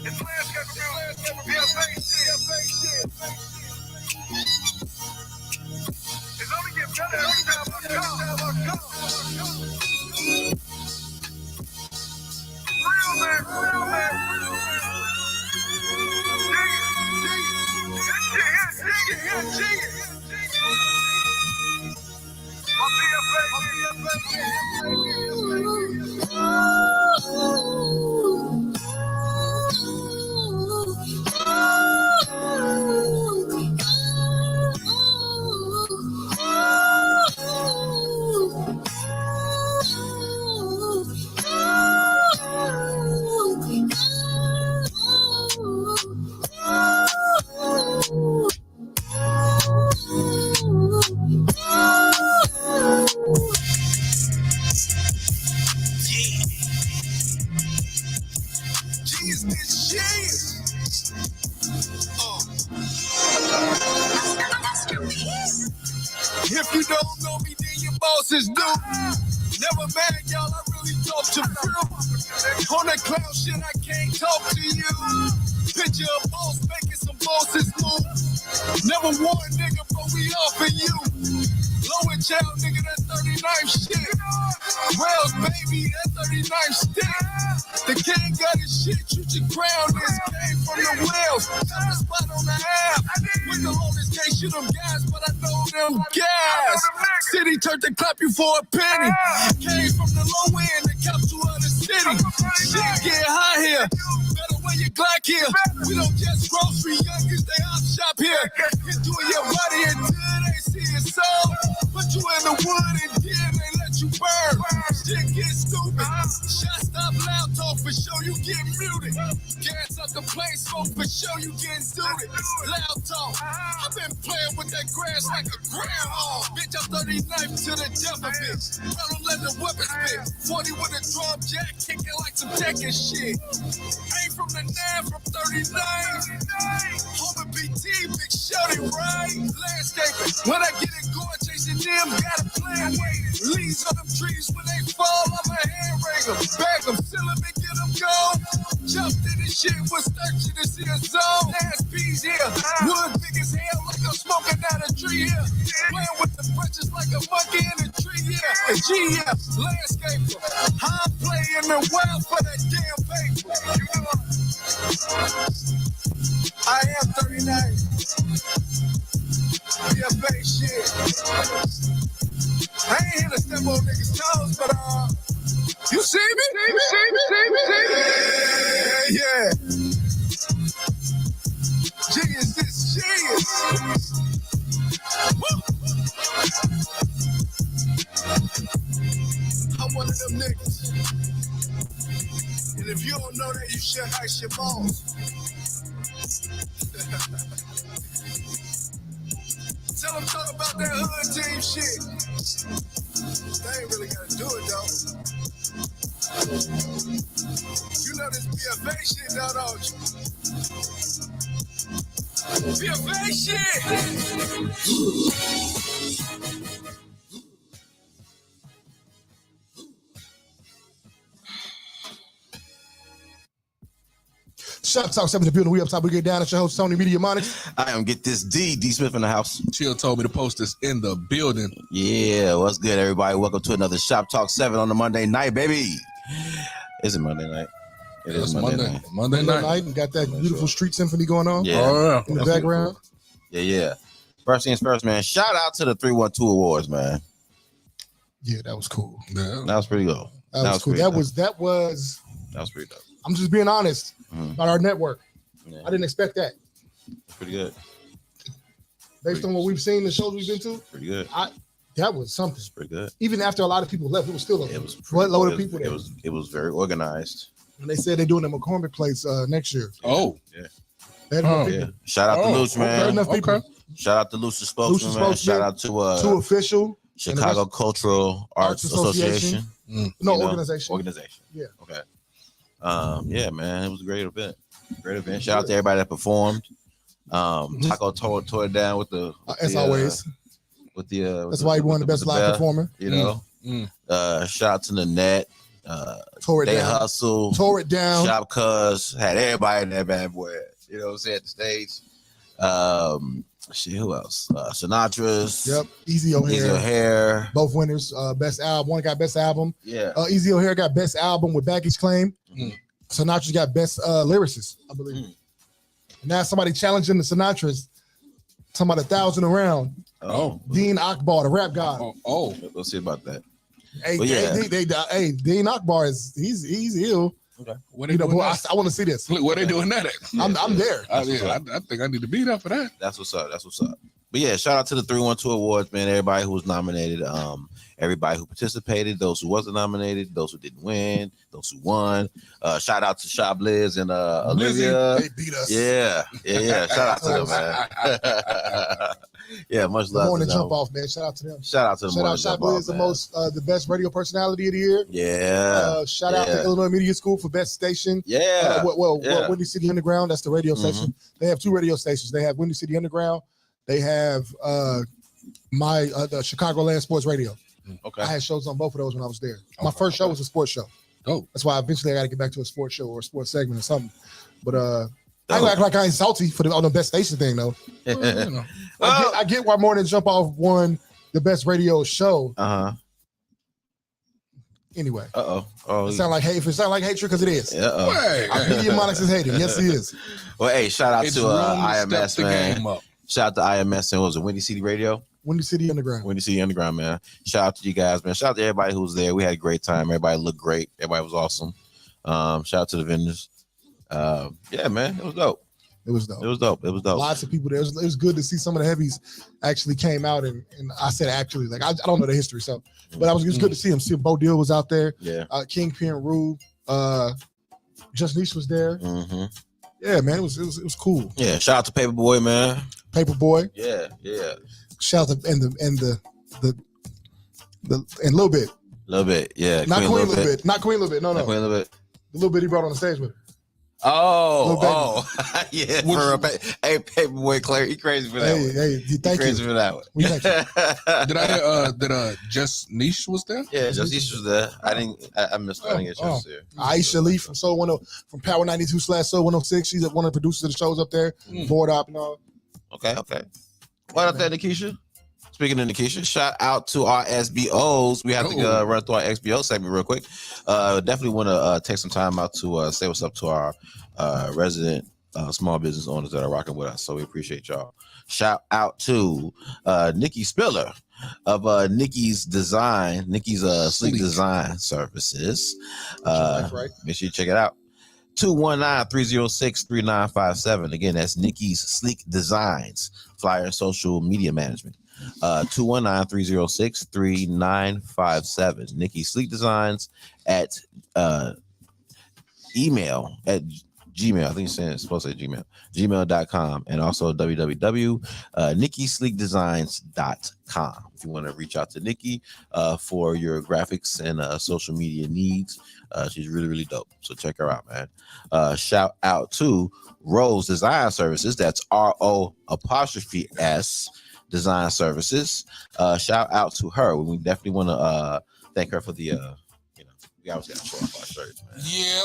It's landscape shit. It's only getting better every time I come. Real man. If you don't know me, then your bosses do. Never mad, y'all, I really talk to you. On that clown shit, I can't talk to you. Picture a boss making some bosses move. Never won, nigga, but we offing you. Low and child, nigga, that 39th shit. Wells, baby, that 39th stick. The king got his shit, you should crown this. Came from the Wells, got the spot on the app. With the longest case, you them guys, but I know them guys. City turned to clap you for a penny. Came from the low end, the capital of the city. Shit get high here. Better wear your Glock here. We don't just grocery youngins, they hop shop here. Get doing your body until they see it soul. Put you in the wood and then they let you burn. Shit get stupid. Shot stop loud talk for sure you get muted. Gas up the plane smoke for sure you get suited. Loud talk. I've been playing with that grass like a groundhog. Bitch, I'm 39 to the death of it. I don't let the weapon spit. 40 with a drum jack kicking like some Tekken shit. Ain't from the 9 from 39. Home and BT, big shorty, right? Landscaping. When I get it going, chasing them, gotta plan. Leaves on them trees when they fall, I'ma hand ring them. Bag them, seal them and get them gone. Jumped in this shit, was thirsty to see a zone. Last piece here. Wood big as hell, like I'm smoking out a tree here. Playing with the branches like a monkey in a tree here. And GF, landscaper. I'm playing the wild for that damn paper. I am 39. BFA shit. I ain't here to step on niggas' toes, but you see me? Yeah. Genius, this genius. I'm one of them niggas. And if you don't know that, you should ice your balls. Tell them talk about that hood team shit. They ain't really gotta do it though. You know this BFA shit now, don't you? BFA shit! SHOPTALK 7 in the building. We up top. We get down. It's your host, Tony Media Monix. I am Get This D Smith in the house. Chill told me to post this in the building. Yeah, what's good, everybody? Welcome to another SHOPTALK 7 on the Monday night, baby. Is it Monday night? It is Monday night. We got that beautiful street symphony going on. Yeah. In the background. Yeah. First things first, man. Shout out to the 312 Awards, man. Yeah, that was cool. Yeah. That was pretty cool. That was cool. That was pretty dope. I'm just being honest about our network. Yeah. I didn't expect that. Pretty good. Based on what we've seen, the shows we've been to. Pretty good. That was something. It's pretty good. Even after a lot of people left, it was still a load of people there. It was very organized. And they said they're doing the McCormick place next year. Oh. Yeah. Yeah. Shout out to Luce, man. Okay. Shout out to Luce's spokesman, man. Shout out to official Chicago Cultural Arts Association. Organization. Yeah. Okay. Yeah, man, it was a great event. Shout out to everybody that performed. Taco tore it down with the as always. With the that's why he won the best live performer. You know, Shout out to the net. Tore it They down. hustle. Tore it down. Shop Cuz had everybody in that bad boy. You know what I'm saying? At the stage. Who else? Sinatra's. Yep. Easy O'Hare. Both winners. Best album. One got best album. Yeah. Easy O'Hare got best album with Baggage Claim. Sinatra's got best lyricist, I believe. Now somebody challenging the Sinatra's. Talking about 1,000 around. Dean Akbar, the rap god. We'll see about that. Hey, Dean Akbar he's ill. Okay. I want to see this. What they doing that at? I'm there. I think I need to be there for that. That's what's up. But yeah, shout out to the 312 Awards, man. Everybody who was nominated, everybody who participated, those who wasn't nominated, those who didn't win, those who won. Shout out to Shop Liz and Olivia. They beat us. Yeah. Shout out to them, man. Yeah, much love. The morning jump off, man. Shout out to them. Shout out to the morning Shop jump off. Liz, the best radio personality of the year. Yeah. Shout out to Illinois Media School for best station. Yeah. Windy City Underground. That's the radio station. They have 2 radio stations. They have Windy City Underground. They have the Chicagoland Sports Radio. Okay. I had shows on both of those when I was there. My first show was a sports show. That's why eventually I got to get back to a sports show or a sports segment or something. But I act like I ain't salty on the best station thing though. I get why Morning Jump Off won the best radio show. Anyway. It sound like hate. If it sound like hatred, because it is. Media Monix is hating. Yes, he is. Well, hey, shout out to IMS, man. Shout out to IMS and what was it, Windy City Radio? Windy City Underground. Windy City Underground, man. Shout out to you guys, man. Shout out to everybody who was there. We had a great time. Everybody looked great. Everybody was awesome. Shout out to the vendors. Yeah, man, it was dope. It was dope. Lots of people there. It was good to see some of the heavies actually came out, and I said actually, like I don't know the history, so but it was good to see him. See Bo Deal was out there. Yeah. Kingpin Rue, Just Niche was there. Yeah, man, it was cool. Yeah, shout out to Paperboy, man. Paperboy. Yeah. Shout out to and Lil Bit. Lil Bit, yeah. Not Queen Lil Bit. Not Queen Lil Bit. No. Queen Lil Bit. The Lil Bit he brought on the stage with him. Yeah. Hey, Paperboy Claire, he crazy for that one. Hey, thank you. Crazy for that one. Did I did Just Niche was there? Yeah, Just Niche was there. I missed. I didn't get a chance to see her. Aisha Lee from from Power 92/Soul 106. She's one of the producers of the shows up there. Board up and all. Okay. What up there, Nikisha? Speaking of Nikisha, shout out to our SBOs. We have to run through our XBO segment real quick. Definitely want to take some time out to say what's up to our resident small business owners that are rocking with us. So we appreciate y'all. Shout out to Nikki Spiller of Nikki's Sleek Design Services. Make sure you check it out. 219-306-3957. Again, that's Nikki's Sleek Designs, flyer and social media management. 219-306-3957. Nikki Sleek Designs at email at Gmail. I think it's supposed to say Gmail. Gmail.com and also www.nikkisleekdesigns.com. If you want to reach out to Nikki for your graphics and social media needs, she's really, really dope. So check her out, man. Shout out to Rose Design Services. That's RO''S Design Services. Shout out to her. We definitely want to thank her for the we always got to show off our shirts, man. Yeah.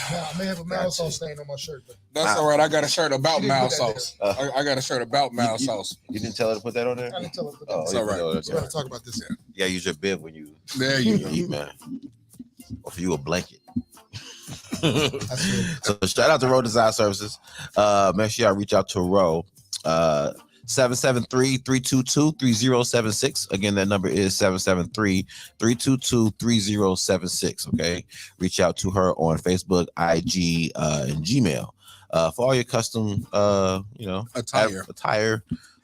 I may have a mild sauce stain on my shirt. But that's all right. I got a shirt about mild sauce. I got a shirt about mild sauce. You didn't tell her to put that on there? I didn't tell her to put that on there. It's all right. We're going to talk about this. Yeah, use your bib when you eat, man. Or for you, a blanket. So shout out to Row Design Services. Make sure y'all reach out to Row. 773-322-3076. Again, that number is 773-322-3076. Okay. Reach out to her on Facebook, IG, and Gmail. For all your custom attire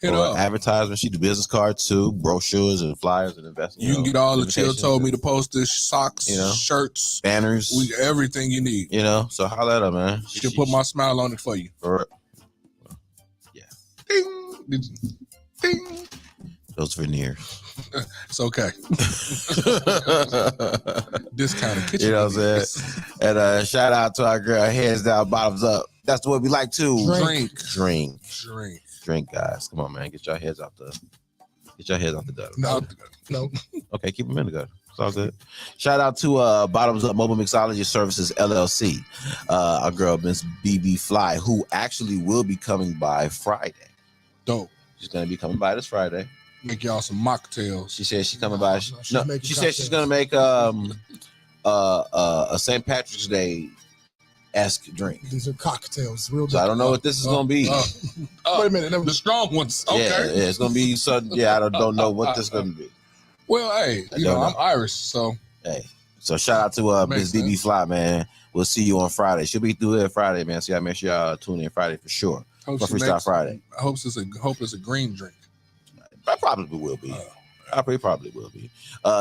or advertisement. She do business cards too, brochures and flyers and investments. You can get all the Chill told me to post this, socks, shirts, banners, everything you need. So holla at her, man. She'll put my smile on it for you. Yeah. Ding. Ding. Those veneers. It's okay. Discounted kitchen. You know what I'm saying? And shout out to our girl, heads down, bottoms up. That's the way we like to drink, guys. Come on, man. Get your heads out the Get your heads off the gutter. No. Okay, keep them in the gutter. It's all good. Shout out to Bottoms Up Mobile Mixology Services LLC. Our girl, Miss BB Fly, who actually will be coming by Friday. Dope. She's gonna be coming by this Friday. Make y'all some mocktails. She said she's coming by. She said she's gonna make a St. Patrick's Day esque drink. These are cocktails, real. So I don't know what this is gonna be. Wait a minute, the strong ones. Okay. Yeah, it's gonna be. So yeah, I don't know what this is gonna be. Well, hey, you know I'm Irish, so hey. So shout out to Miss BB Fly, man. We'll see you on Friday. She'll be through here Friday, man. So y'all make sure y'all tune in Friday for sure. Freestyle Friday. I hope it's a green drink. I probably will be. Probably will be.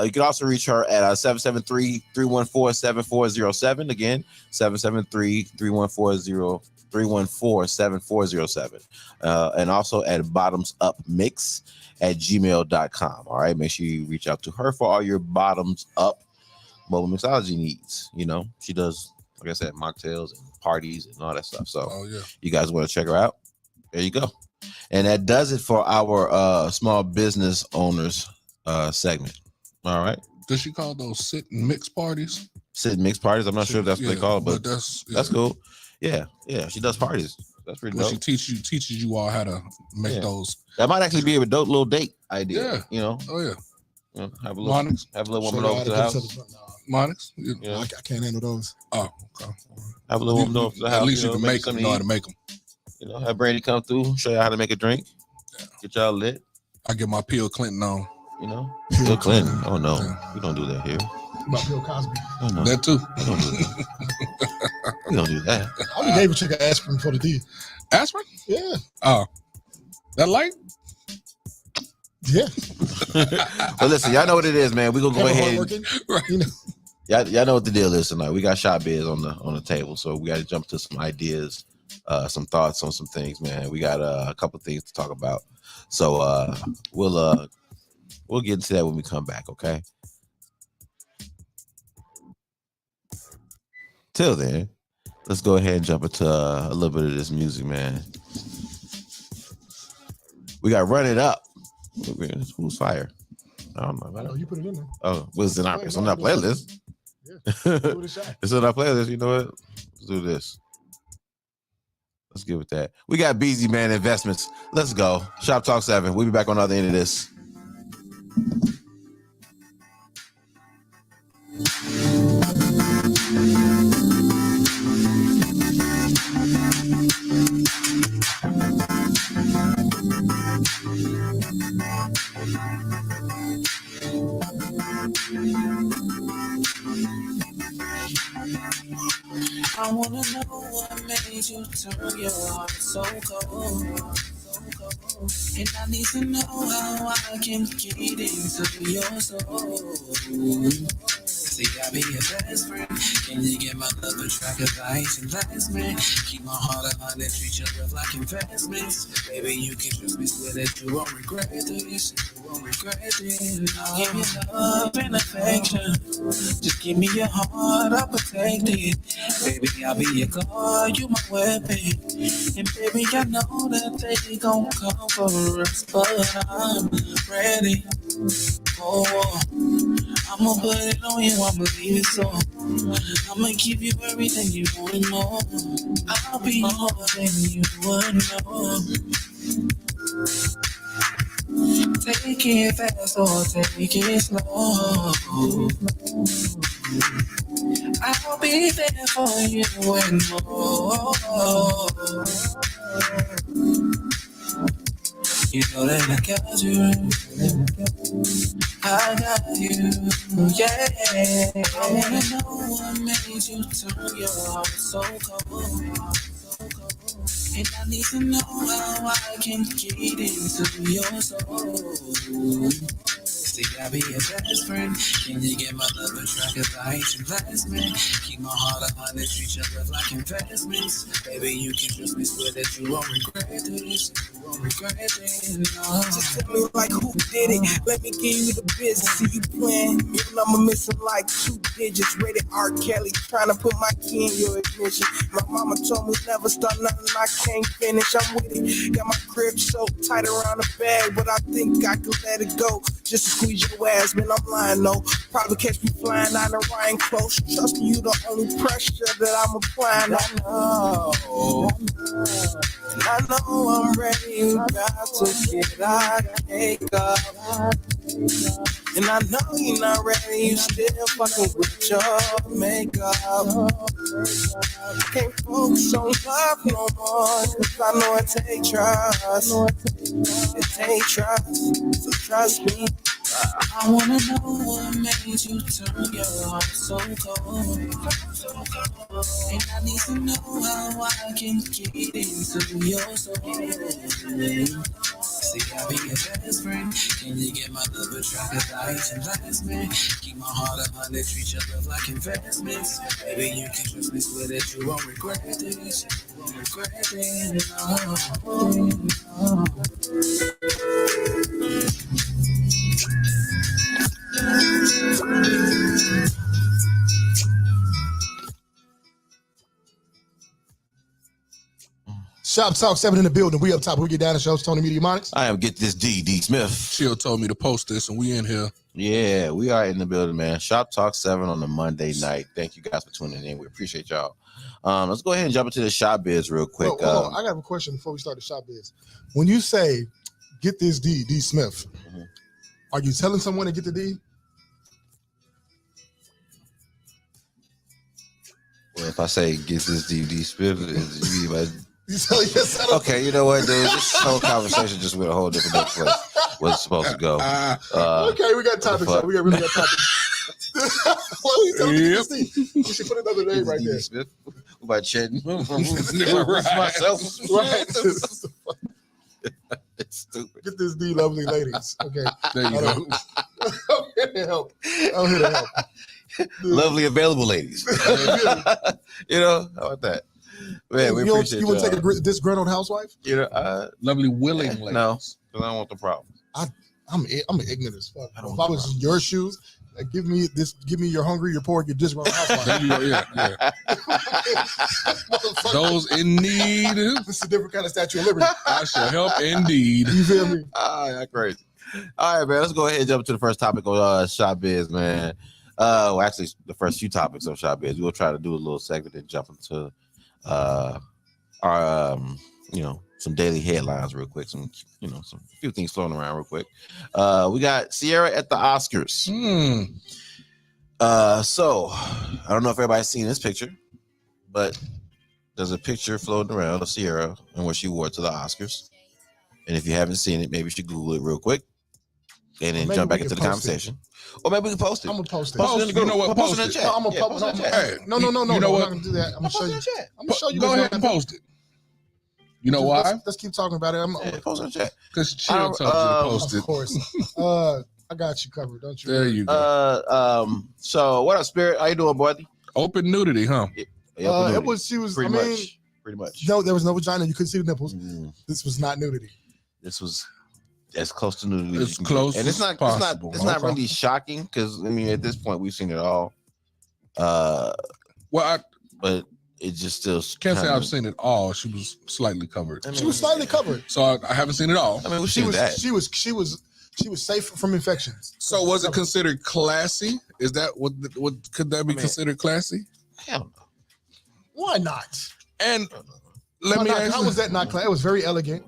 You can also reach her at 773-314-7407. Again, 773-314-7407. And also at bottomsupmix@gmail.com. All right. Make sure you reach out to her for all your bottoms up mobile mixology needs. You know, she does, like I said, mocktails and parties and all that stuff. So you guys want to check her out? There you go. And that does it for our small business owners segment. All right. Does she call those sit and mix parties? Sit and mix parties. I'm not sure if that's what they call it, but that's cool. Yeah. She does parties. That's pretty dope. She teaches you all how to make those. That might actually be a dope little date idea. Yeah. You know. Oh yeah. You know, have a little woman over to the house. Monix? I can't handle those. Oh, okay. Have a little woman over to the house. At least you can make them. Know how to make them. You know, have Brandy come through, show you how to make a drink. Yeah. Get y'all lit. I get my Bill Clinton on. You know, Bill Clinton. Oh no, we don't do that here. About Bill Cosby. Oh, no. That too. We don't do that. We don't do that. I only gave a chick an aspirin for the D. Aspirin? Yeah. Oh, that light? Yeah. But listen, y'all know what it is, man. We gonna go ahead. Right. You know. Y'all know what the deal is tonight. We got shot bids on the table, so we got to jump to some ideas, some thoughts on some things, man. We got a couple things to talk about, so we'll get into that when we come back. Okay. Till then, let's go ahead and jump into a little bit of this music, man. We got Run It Up. Who's fire? I don't know. I know you put it in there. Oh, it's on our playlist. Yeah. It's on our playlist. You know what? Let's do this. Let's get with that. We got BZ Man Investments. Let's go. Shop Talk 7. We'll be back on the other end of this. I wanna know what made you turn your heart so cold. And I need to know how I can get into your soul. See, I'll be your best friend. Can you get my love a track of ice and last man? Keep my heart on and treat your love like investments. Baby, you can trust me with it. You won't regret this. You won't regret it. I'll give you love and affection. Just give me your heart, I'll protect it. Baby, I'll be your guard, you my weapon. And baby, I know that they gon' come for us, but I'm ready. Oh, I'ma put it on you, I'ma leave it so. I'ma give you everything you want and more. I'll be more than you would know. Take it fast or take it slow. I'll be there for you and more. You know that I got you. I got you, yeah. I wanna know what made you turn your heart so cold. And I need to know how I can get into your soul. See, I be your best friend. Can you get my love a track of I ain't your last man? Keep my heart up on this, treat your love like investments. Baby, you can trust me, swear that you won't regret this. You won't regret it, no. Just tell me like who did it. Let me give you the business. See you playing. Even I'm missing like 2 digits. Rated R. Kelly. Trying to put my key in your ignition. My mama told me never start nothing I can't finish. I'm with it. Got my grip so tight around the bag, but I think I could let it go. Just to squeeze your ass, man, I'm lying, no. Probably catch me flying out of Ryan close. Trust me, you the only pressure that I'm applying. I know. And I know I'm ready. You got to get out and take up. And I know you're not ready. You still fucking with your makeup. I can't focus on love no more. Cause I know it take trust. It take trust. So trust me. I wanna know what made you turn your heart so cold. And I need to know how I can get into your soul. See, I'll be your best friend. Can you get my love a track of ice and last man? Keep my heart up on it, treat your love like investments. Baby, you can trust me, swear that you won't regret this. You won't regret it, no. Shop Talk 7 in the building. We up top. We get down the shows. Tony Media Monics. I am Get This D Smith. She'll told me to post this, and we in here. Yeah, we are in the building, man. Shop Talk 7 on a Monday night. Thank you guys for tuning in. We appreciate y'all. Let's go ahead and jump into the shop biz real quick. Hold on. I got a question before we start the shop biz. When you say Get This D Smith, are you telling someone to get the D? Well, if I say Get This D Smith, you mean You tell yourself. okay, you know what, dude? This whole conversation just went a whole different place. Was it's supposed to go. Okay, we got topics. We really got topics. Why are you telling me this thing? You should put another name right there. Smith. By Chetton. Right. Myself. Right. It's stupid. Get this D, lovely ladies. Okay. There you go. I'm here to help. I'm here to help. Lovely available ladies. You know, how about that? Man, we appreciate you want to take a disgruntled housewife? You know, Lovely willing ladies. no, because I don't want the problem. I'm ignorant as fuck. If I was in your shoes, like, give me you're hungry, you're poor, you're disgruntled housewife. There you go. Yeah. Those in need. This is a different kind of Statue of Liberty. I shall help indeed. You feel me? That's crazy. All right, man. Let's go ahead and jump to the first topic of Shop Biz, man. Well, actually, the first few topics of Shop Biz. We'll try to do a little segment and jump into our some daily headlines real quick. Some few things floating around real quick. We got Ciara at the Oscars. So I don't know if everybody's seen this picture, but there's a picture floating around of Ciara and what she wore to the Oscars. And if you haven't seen it, maybe you should Google it real quick and then jump back into the conversation. Or maybe we can post it. I'm gonna post it. Post it in the You know what? Post it in the Post it. chat. No, I'm gonna post it. Hey, No. you know I'm what? not gonna do that. I'm gonna show you. I'm gonna show you. Go ahead and post it. You know why? Let's keep talking about it. Post it in the chat. Because She'll told you to post Of it. course. I got you covered. Don't you? There you go. So what up, Spirit? How you doing, boy? Open nudity, huh? It was. She was. Pretty I mean, much. Pretty much. no, there was no vagina. You couldn't see the nipples. This was not nudity. This was as close to nudity As as you can close get. And it's as not possible. it's not Okay. really shocking because I mean at this point we've seen it all. Well, I But it just still can't say kinda- I've seen it all. She was slightly covered. I mean, She was slightly covered. So I haven't seen it all. I mean, we She see was. that. She was safe from infections. So was it considered classy? Is that what could that be I mean, considered classy? Hell no. Why not? And let Why me not? ask How you, was that not classy? It was very elegant.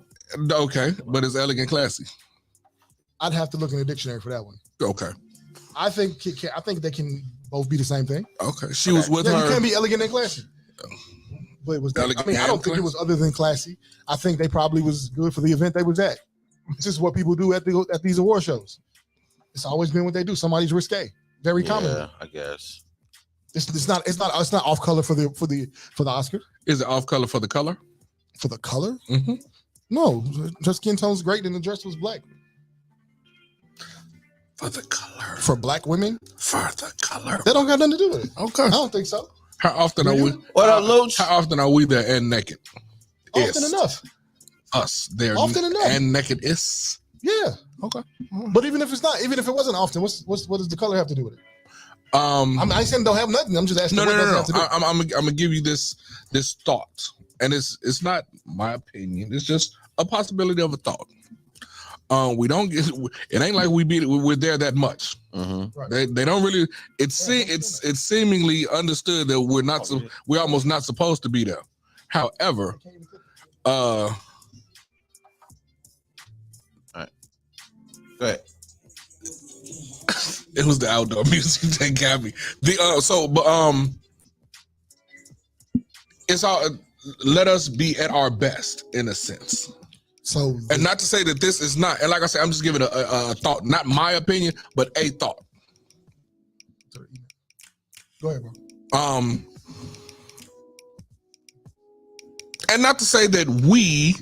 okay, but it's elegant classy. I'd have to look in the dictionary for that one. Okay. I think they can both be the same thing. Okay. She was with Yeah, her. you can't be elegant and classy. But it was. Elegant I mean, I don't and think it was other than classy. I think they probably was good for the event they was at. This is what people do at these award shows. It's always been what they do. Somebody's risque. Very common. Yeah, I guess. It's not off color for the Oscar. Is it off color for the color? For the color? Mm-hmm. No, her skin tone's great and the dress was black. For the color. For black women? For the color. That don't got nothing to do with it. Okay. I don't think so. How often are we? What up, Luch? How often are we there and naked? Often enough. Us there Often enough. and naked is. Yeah. Okay. But even if it's not, even if it wasn't often, what does the color have to do with it? I ain't saying don't have nothing. I'm just asking. No. I'm gonna give you this thought, and it's not my opinion. It's just a possibility of a thought. We don't get. It ain't like we're there that much. Mm-hmm. Right. They don't really. It's seemingly understood that we're almost not supposed to be there. However, All right. Go ahead. it was the outdoor music that got me. It's all. Let us be at our best in a sense. So, and not to say that this is not, and like I said, I'm just giving a thought, not my opinion, but a thought. Go ahead, bro. And not to say that we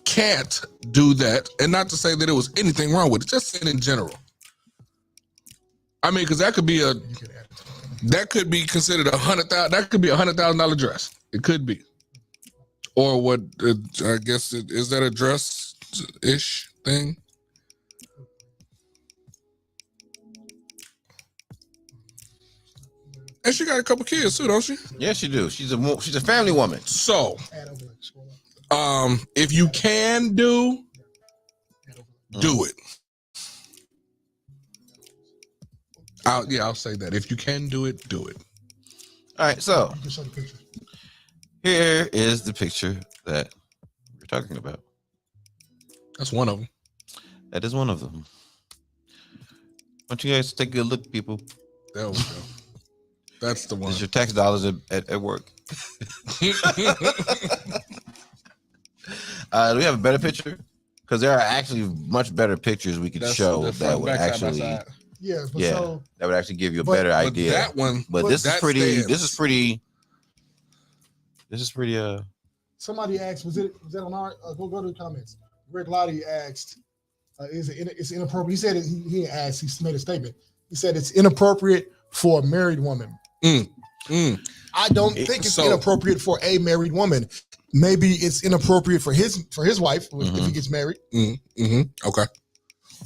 can't do that, and not to say that it was anything wrong with it, just saying in general. I mean, because that could be considered $100,000. That could be $100,000 dress. It could be. Or what? I guess is that a dress-ish thing? And she got a couple kids too, don't she? Yeah, she do. She's a family woman. So, if you can do it. I'll say that. If you can do it, do it. All right, so here is the picture that we're talking about. That's one of them. That is one of them. Why don't you guys take a good look, people? There we go. That's the one. Is your tax dollars at work? Do we have a better picture? Because there are actually much better pictures we could show that would actually, that would actually give you a better idea. That one, but this is pretty. Somebody asked, was that on our? Go to the comments. Greg Lottie asked, it's inappropriate? He said he asked. He made a statement. He said it's inappropriate for a married woman. I don't think it's inappropriate for a married woman. Maybe it's inappropriate for his wife if he gets married. Okay.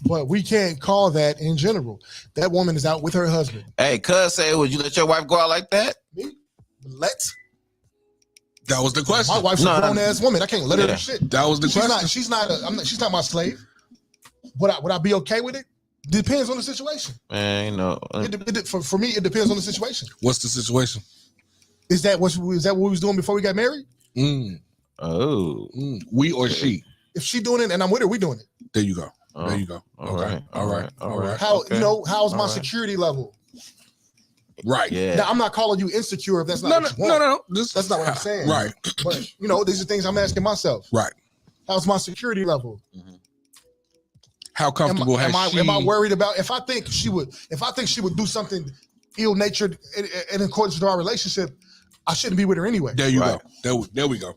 But we can't call that in general. That woman is out with her husband. Hey, cuz say, would you let your wife go out like that? Me? Let's. That was the question. My wife's a grown ass woman. I can't let her do shit. That was the question. She's not my slave. Would I be okay with it? Depends on the situation. Man, you know. For me, it depends on the situation. What's the situation? Is that what we was doing before we got married? Oh. We or she? If she doing it and I'm with her, we doing it. There you go. There you go. All right. How how's my security level? Right. Yeah. Now, I'm not calling you insecure if that's not what you want. No. That's not what I'm saying. Right. But these are things I'm asking myself. Right. How's my security level? How comfortable am I worried about if I think she would do something ill-natured in accordance with our relationship, I shouldn't be with her anyway. There you go. There we go.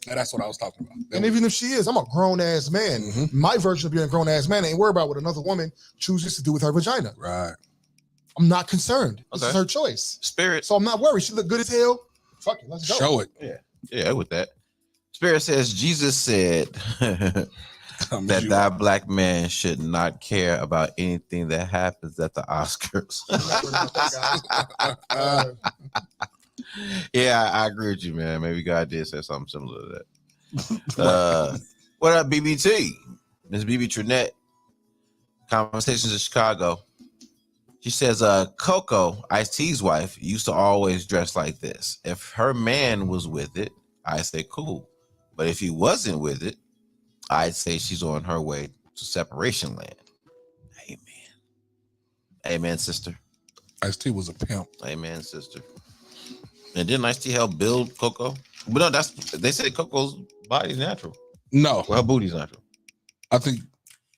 And that's what I was talking about. And even if she is, I'm a grown-ass man. My version of being a grown-ass man ain't worried about what another woman chooses to do with her vagina. Right. I'm not concerned. This is her choice. Spirit. So I'm not worried. She look good as hell. Fuck it, let's go. Show it. Yeah, with that. Spirit says, Jesus said that thy black man should not care about anything that happens at the Oscars. Yeah, I agree with you, man. Maybe God did say something similar to that. What up, BBT? Miss BB Trinette. Conversations in Chicago. She says, Coco, Ice-T's wife, used to always dress like this. If her man was with it, I say cool. But if he wasn't with it, I'd say she's on her way to separation land. Amen. Amen, sister. Ice-T was a pimp. Amen, sister. And didn't Ice-T help build Coco? But no, they said Coco's body's natural. No. Well, her booty's natural. I think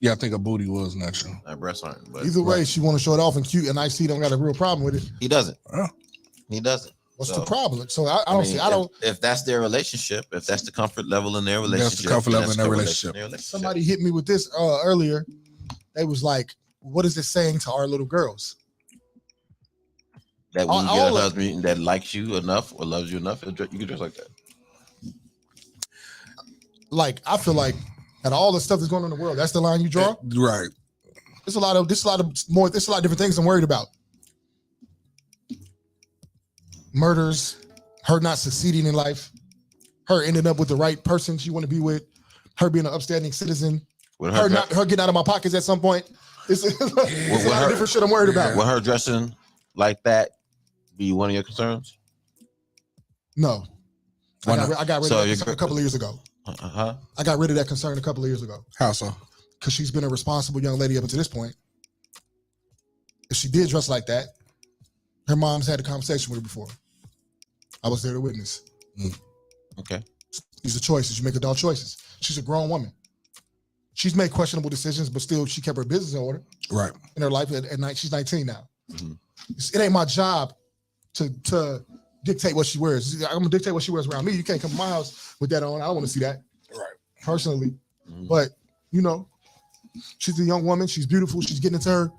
her booty was natural. Her breasts aren't. But either way, she want to show it off and cute, and Ice-T don't got a real problem with it. He doesn't. He doesn't. What's the problem? So I don't see. If that's their relationship, if that's the comfort level in their relationship, that's the comfort level in their relationship. Somebody hit me with this earlier. They was like, what is it saying to our little girls? That when you get a husband that likes you enough or loves you enough, you can dress like that. Like, I feel like out of all the stuff that's going on in the world, that's the line you draw. Right. There's a lot of different things I'm worried about. Murders, her not succeeding in life, her ending up with the right person she want to be with, her being an upstanding citizen, her getting out of my pockets at some point. It's a lot of different shit I'm worried about. With her dressing like that, be one of your concerns? No. I got rid of that concern a couple of years ago. I got rid of that concern a couple of years ago. How so? Because she's been a responsible young lady up until this point. If she did dress like that, her mom's had a conversation with her before. I was there to witness. Okay. These are choices. You make adult choices. She's a grown woman. She's made questionable decisions, but still she kept her business in order. Right. In her life at night. She's 19 now. It ain't my job to dictate what she wears. I'm gonna dictate what she wears around me. You can't come to my house with that on. I don't want to see that. Right. Personally. But she's a young woman. She's beautiful. She's getting into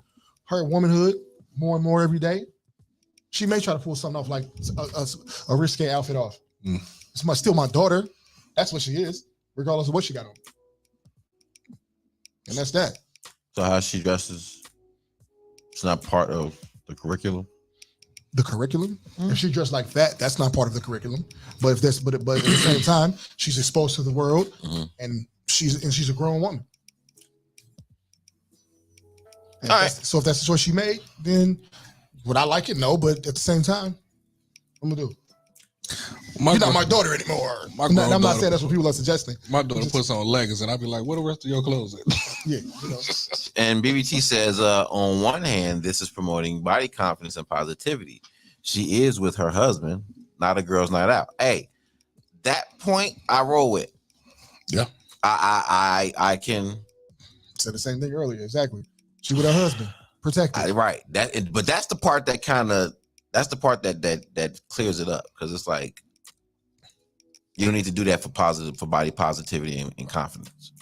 her womanhood more and more every day. She may try to pull something off like a risque outfit off. It's still my daughter. That's what she is, regardless of what she got on. And that's that. So how she dresses, it's not part of the curriculum? The curriculum? If she dressed like that, that's not part of the curriculum. But but at the same time, she's exposed to the world, and she's a grown woman. All right. So if that's the choice she made, then would I like it? No, but at the same time, I'm gonna do it. You're not my daughter anymore. I'm not saying that's what people are suggesting. My daughter puts on leggings, and I'd be like, "What the rest of your clothes at?" Yeah. And BBT says, on one hand, this is promoting body confidence and positivity. She is with her husband, not a girl's night out. Hey, that point I roll with. Yeah. I can say the same thing earlier. Exactly. She with her husband, protected. Right. But that's the part that that clears it up, because it's like you don't need to do that for body positivity and confidence.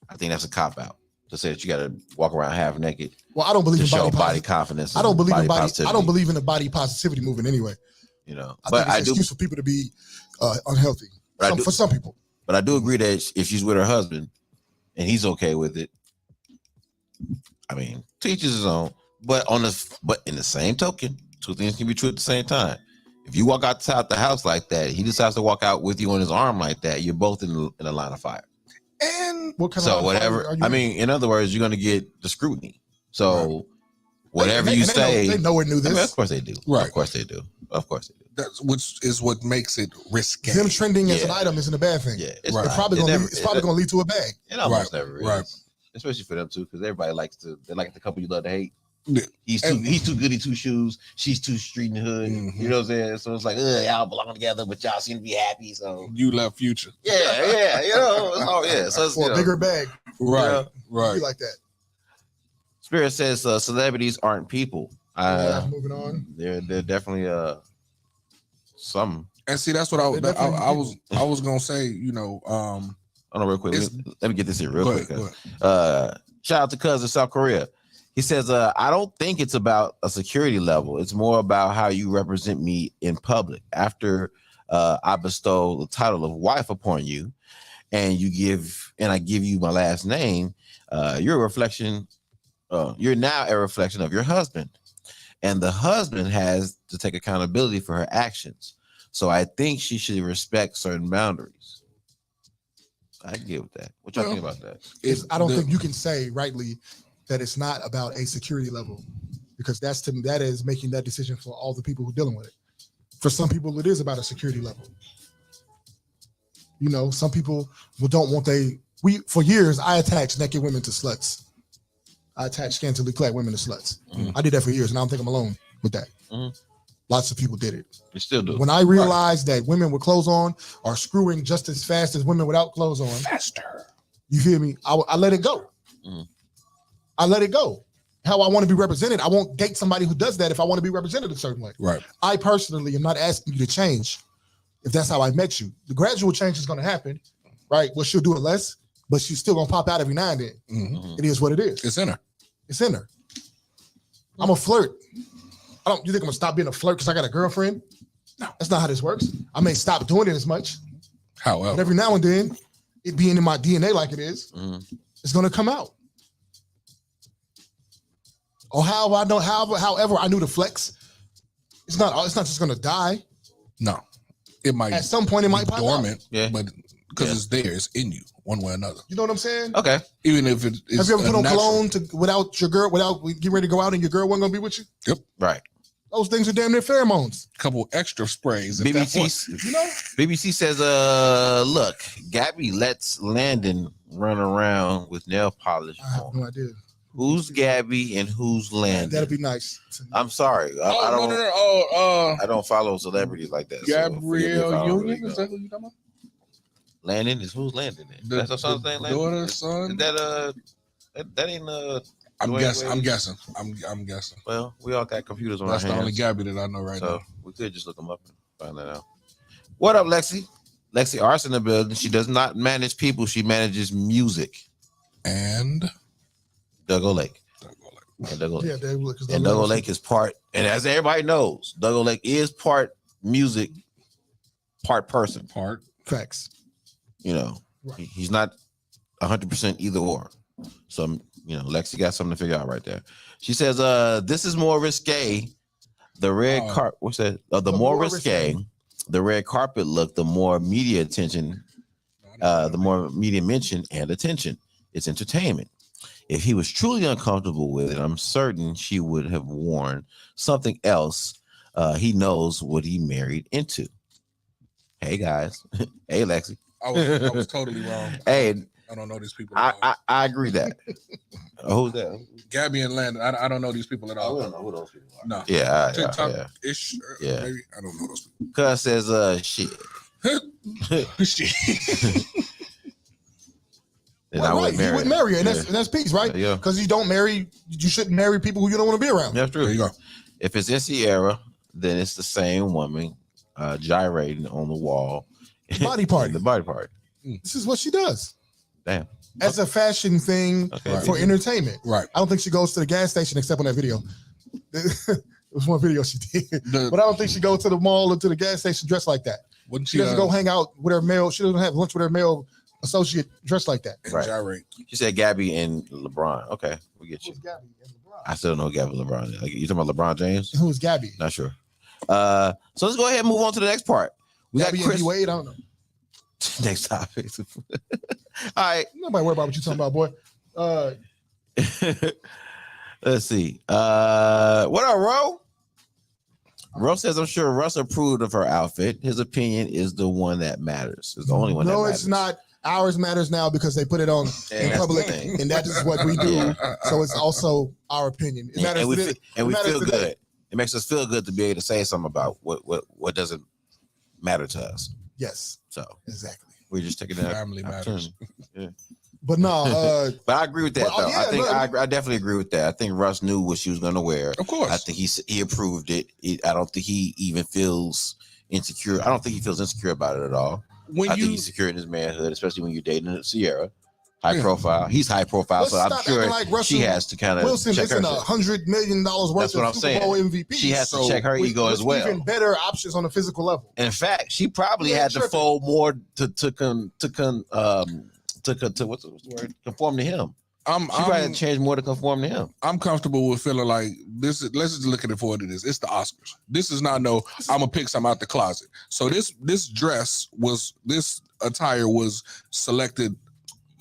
I think that's a cop out to say that you got to walk around half naked. Well, I don't believe in body confidence. I don't believe in body. I don't believe in the body positivity movement anyway. I do excuse for people to be unhealthy. For some people. But I do agree that if she's with her husband and he's okay with it, I mean, to each his own. But in the same token, two things can be true at the same time. If you walk outside the house like that, he decides to walk out with you on his arm like that, you're both in a line of fire. And what kind of whatever? I mean, in other words, you're going to get the scrutiny. So whatever you say, they nowhere knew this. I mean, of course they do. Right. Of course they do. That's which is what makes it risky. Them trending as an item isn't a bad thing. Yeah, it's probably going to lead to a bag. It almost never is. Right. Especially for them too, because everybody they like the couple you love to hate. Yeah. He's too goody two shoes. She's too street and hood. You know what I'm saying? So it's like, y'all belong together, but y'all seem to be happy. So you love Future. Yeah. So it's for a bigger bag. Right. Right. You like that. Spirit says celebrities aren't people. Moving on. They're definitely some. And see, that's what I was gonna say. Hold on, real quick. Let me get this here real quick. Shout out to Cuz in South Korea. He says, I don't think it's about a security level. It's more about how you represent me in public. After I bestow the title of wife upon you, and I give you my last name, you're a reflection. You're now a reflection of your husband, and the husband has to take accountability for her actions. So I think she should respect certain boundaries. I get with that. What y'all think about that? I don't think you can say rightly that it's not about a security level, because that is making that decision for all the people who are dealing with it. For some people, it is about a security level. Some people don't want for years, I attached naked women to sluts. I attached scantily clad women to sluts. I did that for years, and I don't think I'm alone with that. Lots of people did it. You still do. When I realized that women with clothes on are screwing just as fast as women without clothes on. Faster. You feel me? I let it go. I let it go. How I want to be represented. I won't date somebody who does that if I want to be represented a certain way. Right. I personally am not asking you to change if that's how I met you. The gradual change is going to happen, right? Well, she'll do it less, but she's still going to pop out every now and then. It is what it is. It's in her. It's in her. I'm a flirt. You think I'm gonna stop being a flirt because I got a girlfriend? No, that's not how this works. I may stop doing it as much. However, but every now and then, it being in my DNA like it is, it's gonna come out. Or however I knew to flex. It's not just gonna die. No, it might. At some point, it might pop dormant. Out. Yeah, but because it's there, it's in you, one way or another. You know what I'm saying? Okay. Even if it is. Have you ever put on cologne without your girl, without getting ready to go out, and your girl wasn't gonna be with you? Yep. Right. Those things are damn near pheromones. Couple extra sprays. BBC, you know. BBC says, look, Gabby lets Landon run around with nail polish. I have no idea. Who's Gabby and who's Landon? That'd be nice. I'm sorry. I don't. No. I don't follow celebrities like that. Gabrielle Union. Is that who you talking about? Landon is who's Landon? That's what I'm saying. Daughter, son. Is that ain't I'm guessing. I'm guessing. Well, we all got computers on That's our hands. the only Gabby that I know right now. We could just look them up and find that out. What up, Lexi? Lexi Arts in the building. She does not manage people. She manages music. And Duggo Lake. And Duggo Lake is part, and as everybody knows, Duggo Lake is part music, part person. Part facts. You know, right. He's not 100% either or. So, Lexi got something to figure out right there. She says, this is more risque. The red carpet, what's that? The more risque, the red carpet look, the more media attention, the more media mention and attention. It's entertainment. If he was truly uncomfortable with it, I'm certain she would have worn something else. He knows what he married into. Hey, guys. Hey, Lexi. I was totally wrong. Hey, I don't know these people. I agree that. Who's that? Gabby and Landon. I don't know these people at all. I don't know who those people are. No. Yeah. TikTok-ish. Yeah. Maybe. I don't know those people. Cuz says, shit. Shit. Well, right. You wouldn't marry her, and that's peace, right? Yeah. Because you shouldn't marry people who you don't want to be around. That's true. There you go. If it's in Ciara, then it's the same woman gyrating on the wall. The body party. The body party. This is what she does. Damn. As a fashion thing for entertainment. Right. I don't think she goes to the gas station except on that video. It was one video she did. But I don't think she goes to the mall or to the gas station dressed like that. She doesn't go hang out with her male. She doesn't have lunch with her male associate dressed like that. Right. Gyrate. She said Gabby and LeBron. Okay, we get you. Gabby and LeBron? I still don't know Gabby and LeBron. Like, you talking about LeBron James? Who's Gabby? Not sure. So let's go ahead and move on to the next part. We Gabby got Chris. and D-Wade, I don't know. Next topic. All right. Nobody worry about what you talking about, boy. Let's see. What up, Ro? Ro says, I'm sure Russ approved of her outfit. His opinion is the one that matters. It's the only one that matters. No, it's not. Ours matters now because they put it on in public, and that is what we do. So it's also our opinion. It matters, and we feel good. It makes us feel good to be able to say something about what doesn't matter to us. Yes. So exactly. We're just taking that family matters. Yeah. But no, but I agree with that though. Yeah, I definitely agree with that. I think Russ knew what she was going to wear. Of course. I think he approved it. I don't think he even feels insecure. I don't think he feels insecure about it at all. I think he's secure in his manhood, especially when you're dating Ciara. High profile. He's high profile, so I'm sure she has to kind of Wilson check her. $100 million worth of Super Bowl MVP. She has to check her ego as well. Even better options on the physical level. In fact, she probably had to fold more to what's the word? Conform to him. She probably had to change more to conform to him. I'm comfortable with feeling like this. Let's just look at it for what it is. It's the Oscars. This is not I'm gonna pick something out the closet. So this attire was selected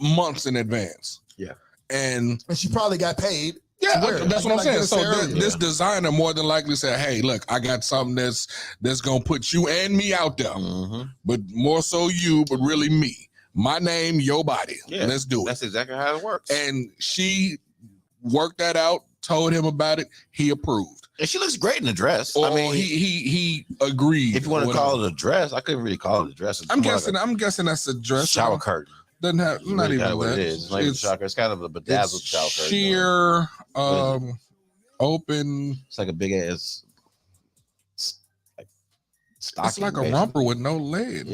months in advance. Yeah. And she probably got paid. Yeah, that's what I'm saying. So this designer more than likely said, hey, look, I got something that's gonna put you and me out there. Mm-hmm. But more so you, but really me. My name, your body. Yeah, let's do it. That's exactly how it works. And she worked that out, told him about it. He approved. And she looks great in the dress. I mean, he agreed. If you want to call it a dress, I couldn't really call it a dress. I'm guessing that's a dress. Shower curtain. Doesn't have not even what it is. It's not even a shower curtain. It's kind of a bedazzled shower curtain. Sheer, open. It's like a big ass. Stocking, it's like a romper with no leg.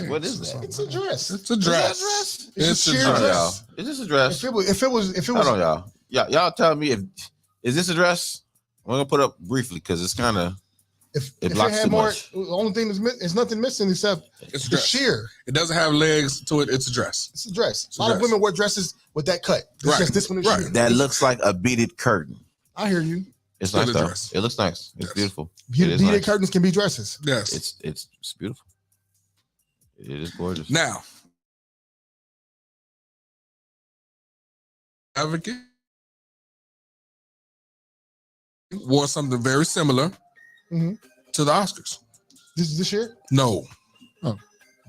What is that? It's a dress. It's a dress. It's a dress. Is this a dress? If it was, hold on, y'all tell me is this a dress? I'm gonna put up briefly because it's kind of If it it blocks had too more, much. the only thing is nothing missing except It's the dress. sheer. It doesn't have legs to it. It's a dress. It's a dress. It's a lot of women wear dresses with that cut. It's Right. just this one is Right. sheer. That looks like a beaded curtain. I hear you. It's Still nice a though. dress. It looks nice. It's Yes. beautiful. Beaded nice. curtains can be dresses. Yes. It's beautiful. It is gorgeous. Now, Advocate wore something very similar Mhm. to the Oscars. This year? No. Oh.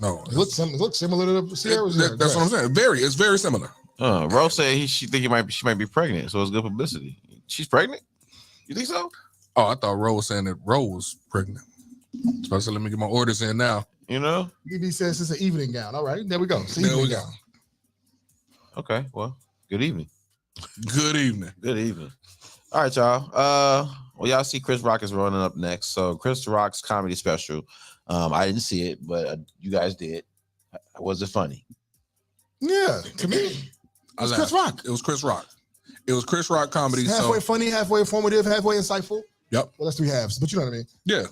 No. It looks similar to the Sierra's. That's what I'm saying. It's very similar. Rose said she think she might be pregnant, so it's good publicity. She's pregnant? You think so? Oh, I thought Rose was saying that Rose was pregnant. So I said, let me get my orders in now. You know? BB says it's an evening gown. All right, there we go. It's an There evening we go. gown. Okay, well, good evening. Good evening. Good evening. All right, y'all. Well, y'all see Chris Rock is running up next. So Chris Rock's comedy special. I didn't see it, but you guys did. Was it funny? Yeah, to me, it was Chris Rock. It was Chris Rock. It was Chris Rock comedy. Halfway funny, halfway informative, halfway insightful. Yep. Well, that's 3 halves, but you know what I mean. Yeah.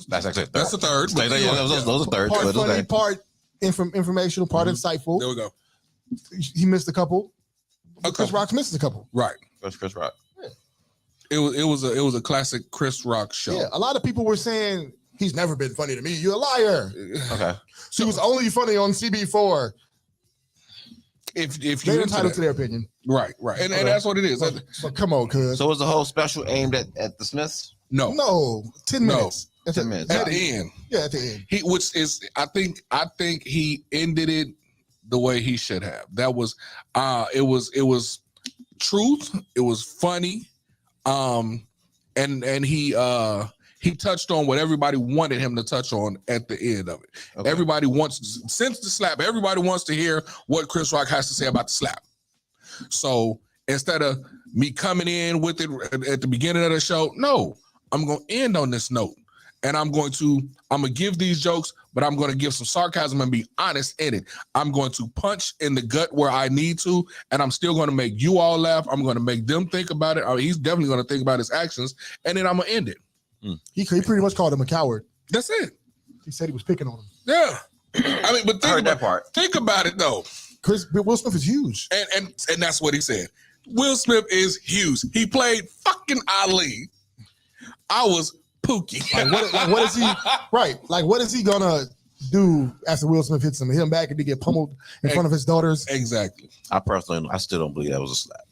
That's actually That's the third. Those are thirds. Part but funny, okay. part informational, part insightful. There we go. He missed a couple. A Chris couple. Rock missed a couple. Right. That's Chris Rock. It was a classic Chris Rock show. Yeah, a lot of people were saying he's never been funny to me. You're a liar. Okay. He was only funny on CB4. If They're you're entitled to their opinion. right, and that's what it is. But come on, cuz. So was the whole special aimed at the Smiths? No, 10 No. minutes. That's 10 it. minutes. at the end, Yeah, at the end. which is I think he ended it the way he should have. That was it was truth. It was funny, and he touched on what everybody wanted him to touch on at the end of it. Okay. Everybody wants, since the slap, everybody wants to hear what Chris Rock has to say about the slap. So instead of me coming in with it at the beginning of the show, no, I'm going to end on this note. And I'm going to give these jokes, but I'm going to give some sarcasm and be honest in it. I'm going to punch in the gut where I need to, and I'm still going to make you all laugh. I'm going to make them think about it. He's definitely going to think about his actions, and then I'm going to end it. He pretty much called him a coward. That's it. He said he was picking on him. Yeah. I mean, but I heard that part. Think about it though. Will Smith is huge. And that's what he said. Will Smith is huge. He played fucking Ali. I was Pookie. Like what is he right? Like what is he gonna do after Will Smith hits him? Hit him back and he get pummeled in front of his daughters? Exactly. I still don't believe that was a slap.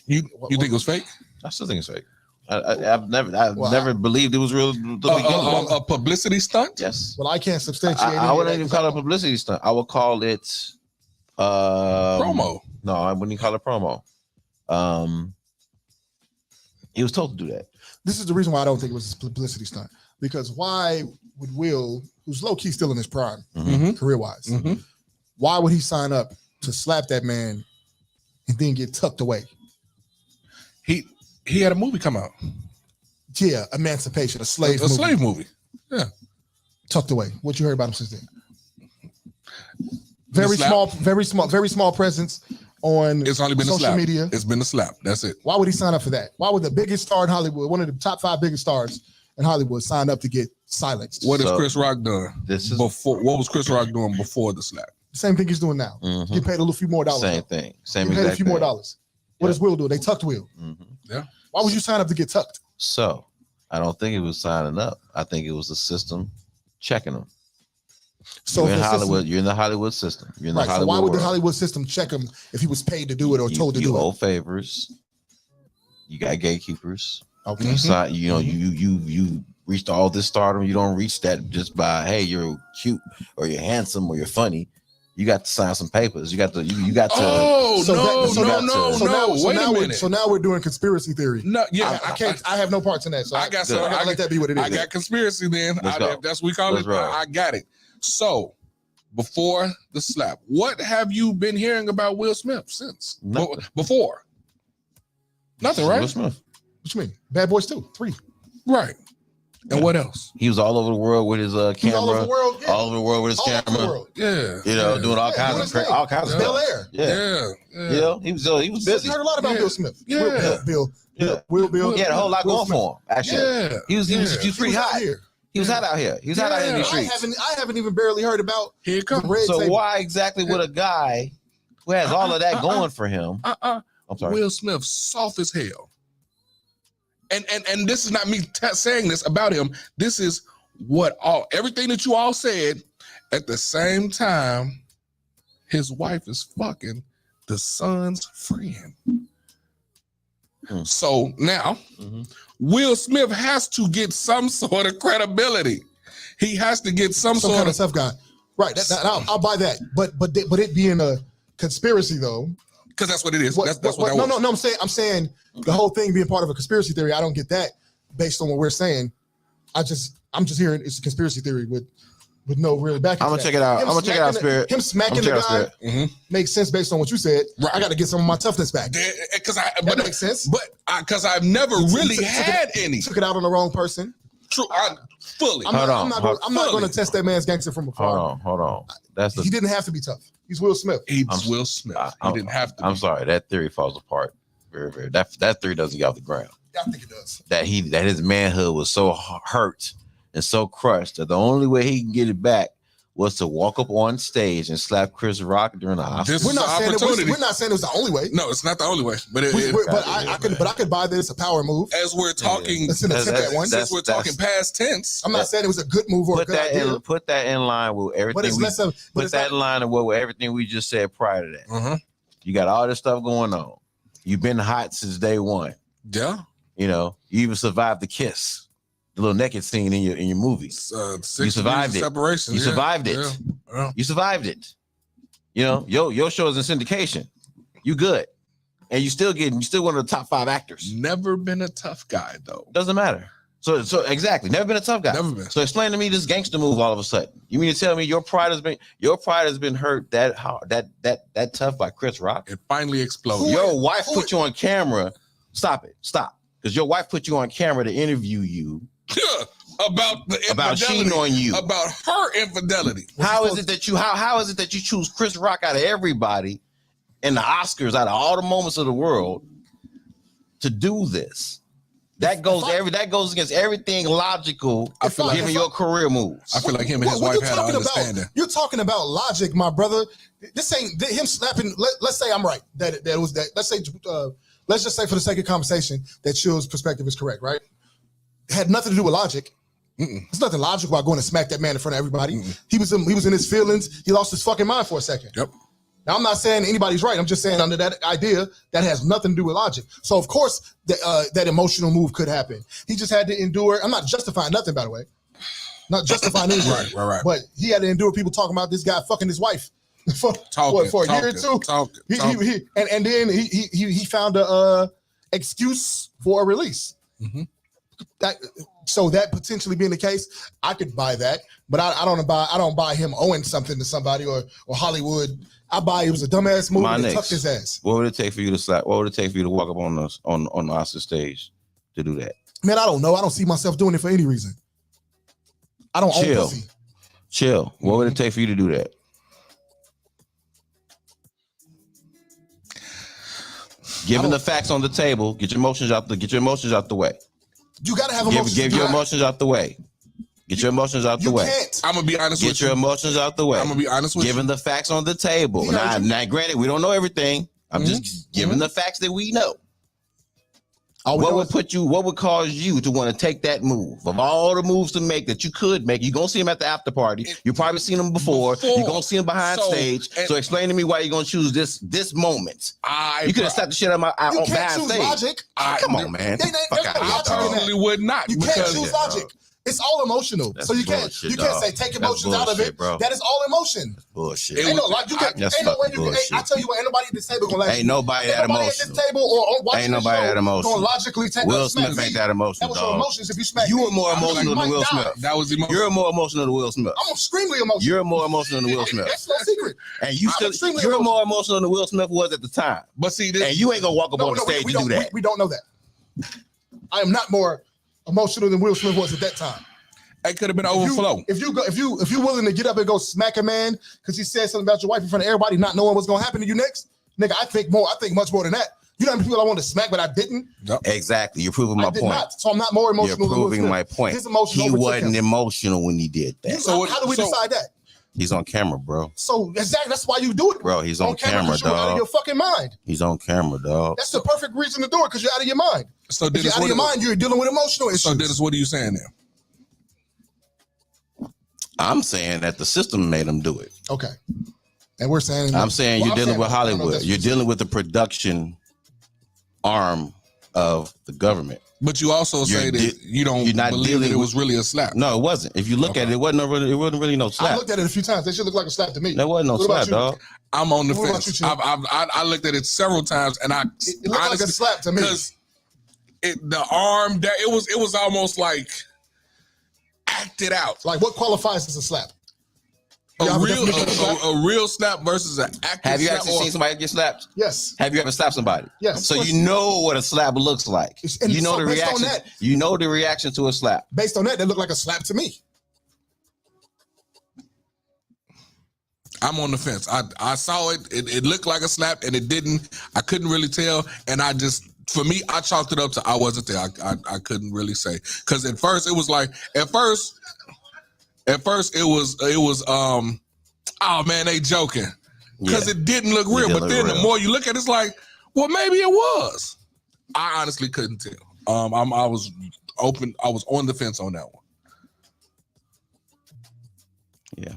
You think it was fake? I still think it's fake. I've never believed it was real. A publicity stunt? Yes. Well, I can't substantiate. I wouldn't even call it a publicity stunt. I would call it Promo. No, I wouldn't even call it promo. He was told to do that. This is the reason why I don't think it was a publicity stunt. Because why would Will, who's low key still in his prime, career wise, why would he sign up to slap that man and then get tucked away? He had a movie come out. Yeah, Emancipation, a A slave movie. Yeah. Tucked away. What you heard about him since then? The slap? Very small presence on It's only been a social slap. media. It's been a slap. That's it. Why would he sign up for that? Why would the biggest star in Hollywood, one of the top 5 biggest stars in Hollywood, sign up to get silenced? What has Chris Rock done before? What was Chris Rock doing before the slap? Same thing he's doing now. He paid a little few more dollars. Same thing. Same He paid exact a few more thing. dollars. What does Will do? They tucked Will. Yeah. Why would you sign up to get tucked? So I don't think it was signing up. I think it was the system checking them. So You're in the Hollywood. system, You're in the Hollywood system. You're in the right. So Hollywood why would the world. Hollywood system check him if he was paid to do it or told to you do owe it? favors. You got gatekeepers. Okay. You sign, you reached all this stardom. You don't reach that just by, hey, you're cute or you're handsome or you're funny. You got to sign some papers. You got to. Oh no! Wait a minute. So now we're doing conspiracy theory. No, yeah, I can't. I have no parts in that. So I gotta let that be what it is. I got conspiracy then. Let's go. That's what we call Let's it. roll. I got it. So before the slap, what have you been hearing about Will Smith since? Nothing. Before? Nothing, right? Will Smith. What you mean? Bad Boys 2, 3. Right. And what else? He was all over the world with his camera. All over the world. Yeah. All over the world with his camera. Yeah. You know, doing all kinds of stuff. Bel Air. Yeah. You know, he was busy. You heard a lot about Will Smith. Yeah. Bill. He had a whole lot going for him. Actually, he was pretty hot here. He was hot out here. He was hot out here in the streets. I haven't even barely heard about. Here it comes. So why exactly would a guy who has all of that going for him? I'm sorry. Will Smith soft as hell. And this is not me saying this about him. This is what everything that you all said. At the same time, his wife is fucking the son's friend. So now, Will Smith has to get some sort of credibility. He has to get some sort kind of tough guy, right? I'll buy that. But it being a conspiracy though, because that's what it is. That's what that no, was. No. I'm saying the whole thing being part of a conspiracy theory. I don't get that based on what we're saying. I'm just hearing it's a conspiracy theory with no real backing. I'm gonna check it out. I'm gonna check it out, Spirit. Him smacking the guy makes sense based on what you said. Right. I got to get some of my toughness back. That makes sense. But because I've never really had any. Took it out on the wrong person. True. Fully. I'm not going to test that man's gangster from afar. Hold on. He didn't have to be tough. He's Will Smith. Will Smith. He didn't have to. I'm sorry. That theory falls apart. Very, very. That theory doesn't get off the ground. I think it does. That his manhood was so hurt and so crushed that the only way he can get it back was to walk up on stage and slap Chris Rock during the Oscars. We're not saying it was the only way. No, it's not the only way. But I could buy this a power move. As we're talking, since we're talking past tense. I'm not saying it was a good move or a good idea. Put that in line with everything. In line with everything we just said prior to that. You got all this stuff going on. You've been hot since day one. Yeah. You know, you even survived the kiss. The little naked scene in your movie. You survived it. Separation. You survived it. Yeah. You survived it. You know, your show is in syndication. You good. And you still one of the top 5 actors. Never been a tough guy though. Doesn't matter. So exactly. Never been a tough guy. Never been. So explain to me this gangster move all of a sudden. You mean to tell me your pride has been hurt that tough by Chris Rock? It finally exploded. Your wife put you on camera. Stop. Because your wife put you on camera to interview you. about cheating on you, about her infidelity. How is it that you choose Chris Rock out of everybody in the Oscars, out of all the moments of the world, to do this? That goes against everything logical given your career moves. I feel like him and his wife had an understanding. You're talking about logic, my brother. This ain't him slapping. Let's say I'm right. That was that. Let's just say for the sake of conversation that Chill's perspective is correct, right? It had nothing to do with logic. There's nothing logical about going to smack that man in front of everybody. He was in his feelings. He lost his fucking mind for a second. Yep. Now, I'm not saying anybody's right. I'm just saying under that idea, that has nothing to do with logic. So, of course, that emotional move could happen. He just had to endure. I'm not justifying nothing, by the way. Not justifying anything. Right. But he had to endure people talking about this guy fucking his wife for a year or two. And then he found a excuse for a release. So that potentially being the case, I could buy that, but I don't buy him owing something to somebody or Hollywood. I buy it was a dumbass move and tucked his ass. What would it take for you to slap? What would it take for you to walk up on the Oscar stage to do that? Man, I don't know. I don't see myself doing it for any reason. I don't own pussy. Chill. What would it take for you to do that? Given the facts on the table, get your emotions out the way. You gotta have emotions. Give your emotions out the way. Get your emotions out the way. I'm gonna be honest with you. Get your emotions out the way. I'm gonna be honest with you. Given the facts on the table. Now, granted, we don't know everything. I'm just giving the facts that we know. What would cause you to want to take that move? Of all the moves to make that you could make, you're gonna see him at the after party. You probably seen him before. You're gonna see him behind stage. So explain to me why you're gonna choose this moment. You could have slapped the shit out of my behind stage. Logic. Come on, man. I probably would not. You can't choose logic. It's all emotional. So you can't say take emotions out of it. Bro. That is all emotion. That's bullshit. Ain't no like I tell you what, ain't nobody at this table gonna like. Ain't nobody that emotional. At this table or watching ain't nobody that emotional. Gonna logically take Will Smith ain't that emotional. That was your emotions if you smack. You were more emotional than Will Smith. That was emotional. You're more emotional than Will Smith. I'm extremely emotional. You're more emotional than Will Smith. That's no secret. And you're more emotional than Will Smith was at the time. But see this, and you ain't gonna walk up on the stage and do that. We don't know that. I am not more emotional than Will Smith was at that time. It could have been overflow. If you willing to get up and go smack a man because he said something about your wife in front of everybody, not knowing what's gonna happen to you next, nigga, I think much more than that. You know how many people I wanted to smack, but I didn't. Yep. Exactly. You're proving my point. Not. So I'm not more emotional. You're proving my point. His emotions he wasn't emotional when he did that. So how do we decide that? He's on camera, bro. So exactly, that's why you do it, bro. He's on camera, dog. You're out of your fucking mind. He's on camera, dog. That's the perfect reason to do it because you're out of your mind. So if you're out of your mind, you're dealing with emotional issues. So Dennis, what are you saying there? I'm saying that the system made him do it. Okay. And we're saying I'm saying you're dealing with Hollywood. You're dealing with the production arm of the government. But you also say that you don't believe that it was really a slap. No, it wasn't. If you look at it, it wasn't really no slap. I looked at it a few times. They should look like a slap to me. There wasn't no slap, dog. I'm on the fence. I looked at it several times, and it looked like a slap to me. Because the arm, it was almost like acted out. Like what qualifies as a slap? A real slap versus an active slap. Have you actually seen somebody get slapped? Yes. Have you ever slapped somebody? Yes. So you know what a slap looks like. You know the reaction. You know the reaction to a slap. Based on that, they look like a slap to me. I'm on the fence. I saw it. It looked like a slap, and it didn't. I couldn't really tell, and for me, I chalked it up to I wasn't there. I couldn't really say because at first it was like it was oh man, they joking because it didn't look real. But then the more you look at it, it's like, well, maybe it was. I honestly couldn't tell. I was open. I was on the fence on that one. Yeah.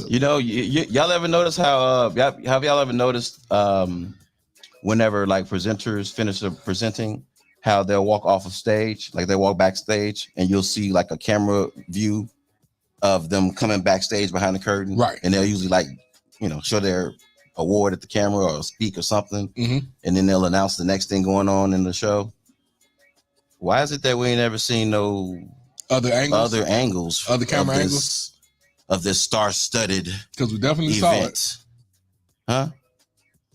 You know, y'all ever notice how have y'all ever noticed whenever like presenters finish presenting, how they'll walk off of stage, like they walk backstage, and you'll see like a camera view of them coming backstage behind the curtain, right? And they'll usually like, show their award at the camera or speak or something, and then they'll announce the next thing going on in the show. Why is it that we ain't ever seen no other angles, other camera angles of this star-studded? Because we definitely saw it, huh?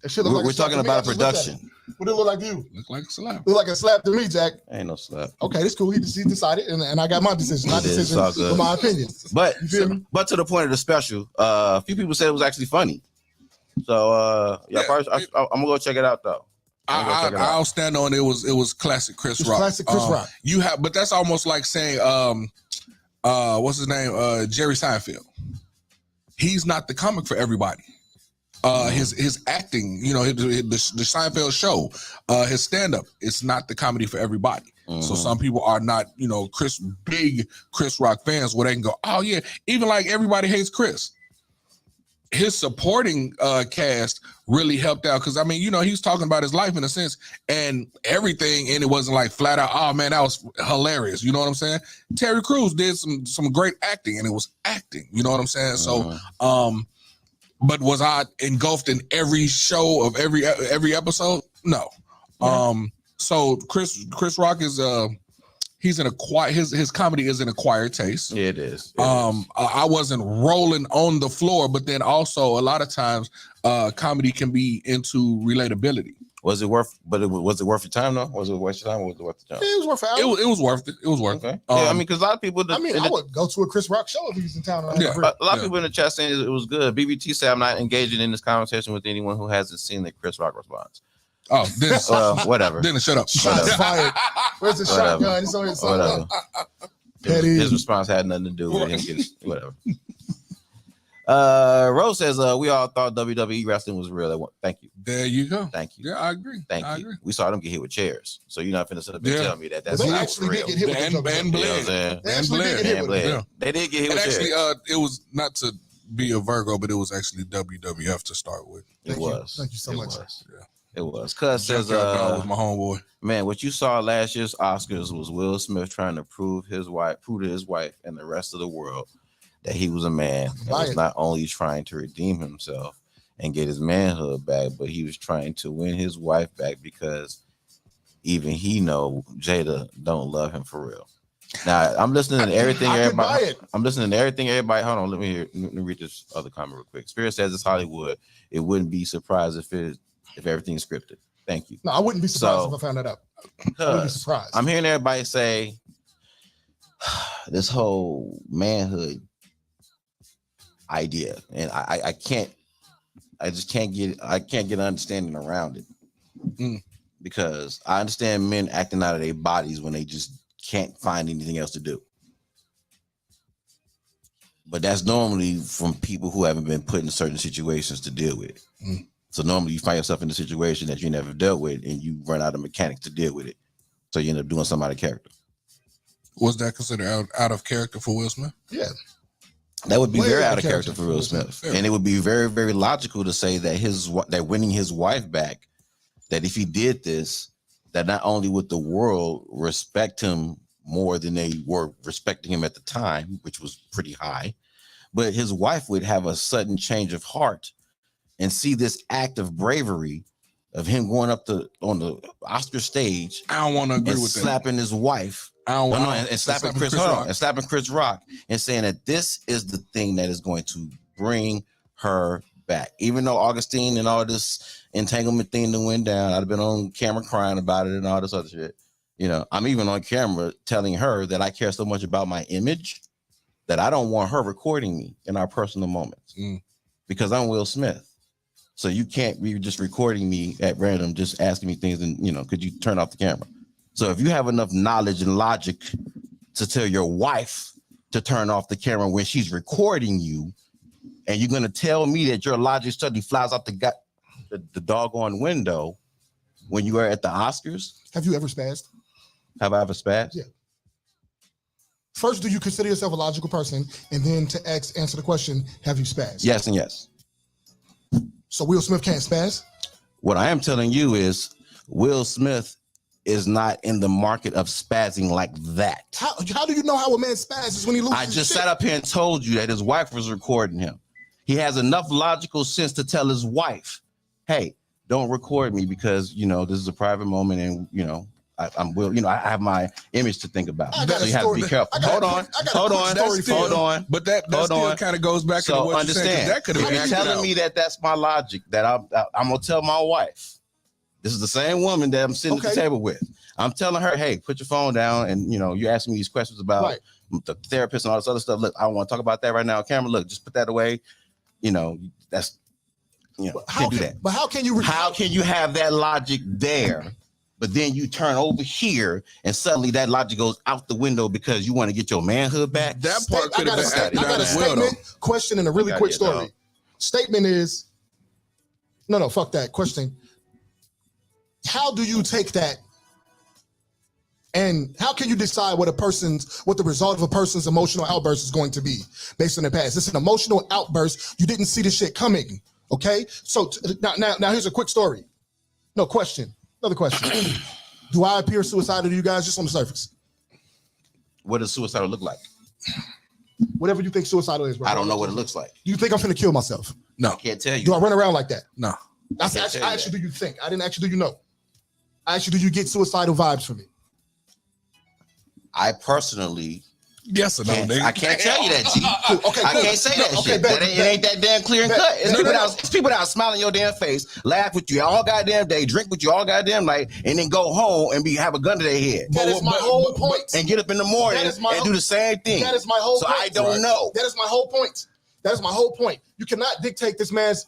We're talking about a production. What did it look like to you? Look like a slap. Look like a slap to me, Jack. Ain't no slap. Okay, that's cool. He decided, and I got my decision. My decision for my opinion. But you feel me? But to the point of the special, a few people said it was actually funny. So first, I'm gonna go check it out though. I'll stand on it. It was classic Chris Rock. Classic Chris Rock. But that's almost like saying what's his name? Jerry Seinfeld. He's not the comic for everybody. His acting, the Seinfeld show, his stand-up, it's not the comedy for everybody. So some people are not, big Chris Rock fans where they can go, oh yeah, even like Everybody Hates Chris. His supporting cast really helped out because he was talking about his life in a sense and everything, and it wasn't like flat out, oh man, that was hilarious. You know what I'm saying? Terry Crews did some great acting, and it was acting. You know what I'm saying? So, but was I engulfed in every show of every episode? No. So Chris Rock is he's an acquired his comedy is an acquired taste. Yeah, it is. I wasn't rolling on the floor, but then also a lot of times comedy can be into relatability. Was it worth your time though? Was it worth your time or was it worth the time? It was worth it. It was worth it. It was worth it. Yeah, because a lot of people. I would go to a Chris Rock show if he was in town. A lot of people in the chat saying it was good. BBT said I'm not engaging in this conversation with anyone who hasn't seen the Chris Rock response. Oh, Dennis. Whatever. Dennis, shut up. Shots fired. Where's the shotgun? It's on his whatever. His response had nothing to do with him getting whatever. Rose says, we all thought WWE wrestling was real. Thank you. There you go. Thank you. Yeah, I agree. Thank you. Agree. We saw them get hit with chairs. So you're not finna sit up and tell me that that's they not actually real. Did get hit with and Blair. They did get hit with actually, chairs. it was not to be a Virgo, but it was actually WWF to start with. It was. Thank you so much. Yeah. It was. Cuz says, was my homeboy. Man, what you saw last year's Oscars was Will Smith trying to prove to his wife and the rest of the world that he was a man and was not only trying to redeem himself and get his manhood back, but he was trying to win his wife back because even he know Jada don't love him for real. Now I'm listening to everything everybody. I'm listening to everything everybody. Hold on, let me read this other comment real quick. Spirit says it's Hollywood. It wouldn't be surprised if everything's scripted. Thank you. No, I wouldn't be surprised if I found that out. I wouldn't be surprised. I'm hearing everybody say this whole manhood idea, and I just can't get an understanding around it. Because I understand men acting out of their bodies when they just can't find anything else to do. But that's normally from people who haven't been put in certain situations to deal with it. So normally you find yourself in a situation that you never dealt with and you run out of mechanics to deal with it. So you end up doing something out of character. Was that considered out of character for Will Smith? Yeah. That would be very out of character for Will Smith. And it would be very, very logical to say that that winning his wife back, that if he did this, that not only would the world respect him more than they were respecting him at the time, which was pretty high, but his wife would have a sudden change of heart and see this act of bravery of him going up on the Oscar stage. I don't want to agree with that. Slapping his wife. And slapping Chris Rock. And slapping Chris Rock and saying that this is the thing that is going to bring her back. Even though Augustine and all this entanglement thing that went down, I'd have been on camera crying about it and all this other shit. You know, I'm even on camera telling her that I care so much about my image that I don't want her recording me in our personal moments because I'm Will Smith. So you can't be just recording me at random, just asking me things and, you know, could you turn off the camera? So if you have enough knowledge and logic to tell your wife to turn off the camera when she's recording you, and you're going to tell me that your logic study flies out the doggone window when you are at the Oscars. Have you ever spazzed? Have I ever spazzed? Yeah. First, do you consider yourself a logical person? And then to answer the question, have you spazzed? Yes and yes. So Will Smith can't spaz? What I am telling you is Will Smith is not in the market of spazzing like that. How do you know how a man spazzes when he loses? I just sat up here and told you that his wife was recording him. He has enough logical sense to tell his wife, hey, don't record me because, you know, this is a private moment and, you know, I have my image to think about. So you have to be careful. Hold on. But that still kind of goes back to what you're saying. That could have been telling me that that's my logic, that I'm going to tell my wife. This is the same woman that I'm sitting at the table with. I'm telling her, hey, put your phone down. And, you know, you're asking me these questions about the therapist and all this other stuff. Look, I don't want to talk about that right now on camera. Look, just put that away. You know, that's, you know, can't do that. But how can you have that logic there, but then you turn over here and suddenly that logic goes out the window because you want to get your manhood back? That part could have been I got a statement, question, and a really quick story. Statement is, no, fuck that. Question. How do you take that and how can you decide what the result of a person's emotional outburst is going to be based on their past? It's an emotional outburst. You didn't see the shit coming. Okay. So now here's a quick story. No question. Another question. Do I appear suicidal to you guys just on the surface? What does suicidal look like? Whatever you think suicidal is, bro. I don't know what it looks like. Do you think I'm finna kill myself? No. I can't tell you. Do I run around like that? No. I actually, do you think? I didn't actually, do you know? I actually, do you get suicidal vibes from me? I personally, yes or no, nigga. I can't tell you that, G. Okay, I can't say that shit. It ain't that damn clear and cut. It's people that smile in your damn face, laugh with you all goddamn day, drink with you all goddamn night, and then go home and have a gun to their head. That is my whole point. And get up in the morning and do the same thing. That is my whole point. So I don't know. That is my whole point. That is my whole point. You cannot dictate this man's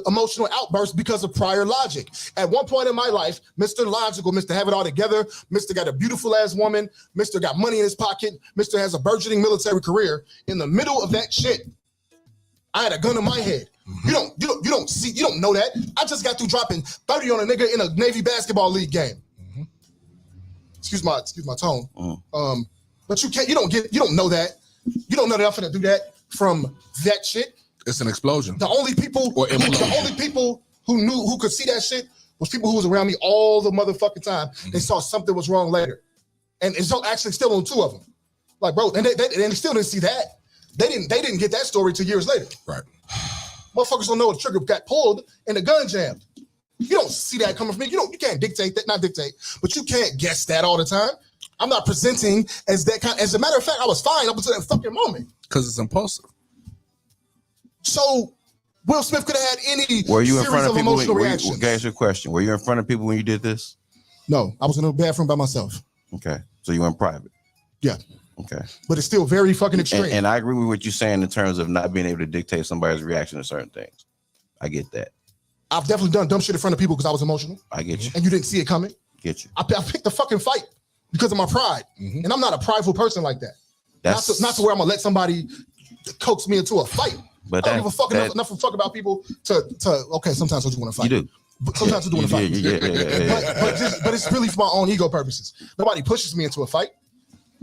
emotional outburst because of prior logic. At one point in my life, Mr. Logical, Mr. Have It All Together, Mr. got a beautiful ass woman, Mr. got money in his pocket, Mr. has a burgeoning military career. In the middle of that shit, I had a gun in my head. You don't know that. I just got through dropping 30 on a nigga in a Navy basketball league game. Excuse my tone. But you don't know that. You don't know that I'm finna do that from that shit. It's an explosion. The only people who could see that shit was people who was around me all the motherfucking time. They saw something was wrong later. And it's actually still on two of them. Like, bro, and they still didn't see that. They didn't get that story till years later. Right. Motherfuckers don't know the trigger got pulled and the gun jammed. You don't see that coming from me. You can't dictate that, not dictate, but you can't guess that all the time. I'm not presenting as that kind. As a matter of fact, I was fine up until that fucking moment. Because it's impulsive. So Will Smith could have had any Were you in front of people? Emotional reactions. Can I ask you a question? Were you in front of people when you did this? No, I was in a bathroom by myself. Okay, so you went private. Yeah. Okay. But it's still very fucking extreme. And I agree with what you're saying in terms of not being able to dictate somebody's reaction to certain things. I get that. I've definitely done dumb shit in front of people because I was emotional. I get you. And you didn't see it coming. Get you. I picked the fucking fight because of my pride. And I'm not a prideful person like that. Not to where I'm going to let somebody coax me into a fight. But I don't give a fuck enough about people to okay, sometimes I just want to fight. You do. But sometimes I do want to fight. But it's really for my own ego purposes. Nobody pushes me into a fight.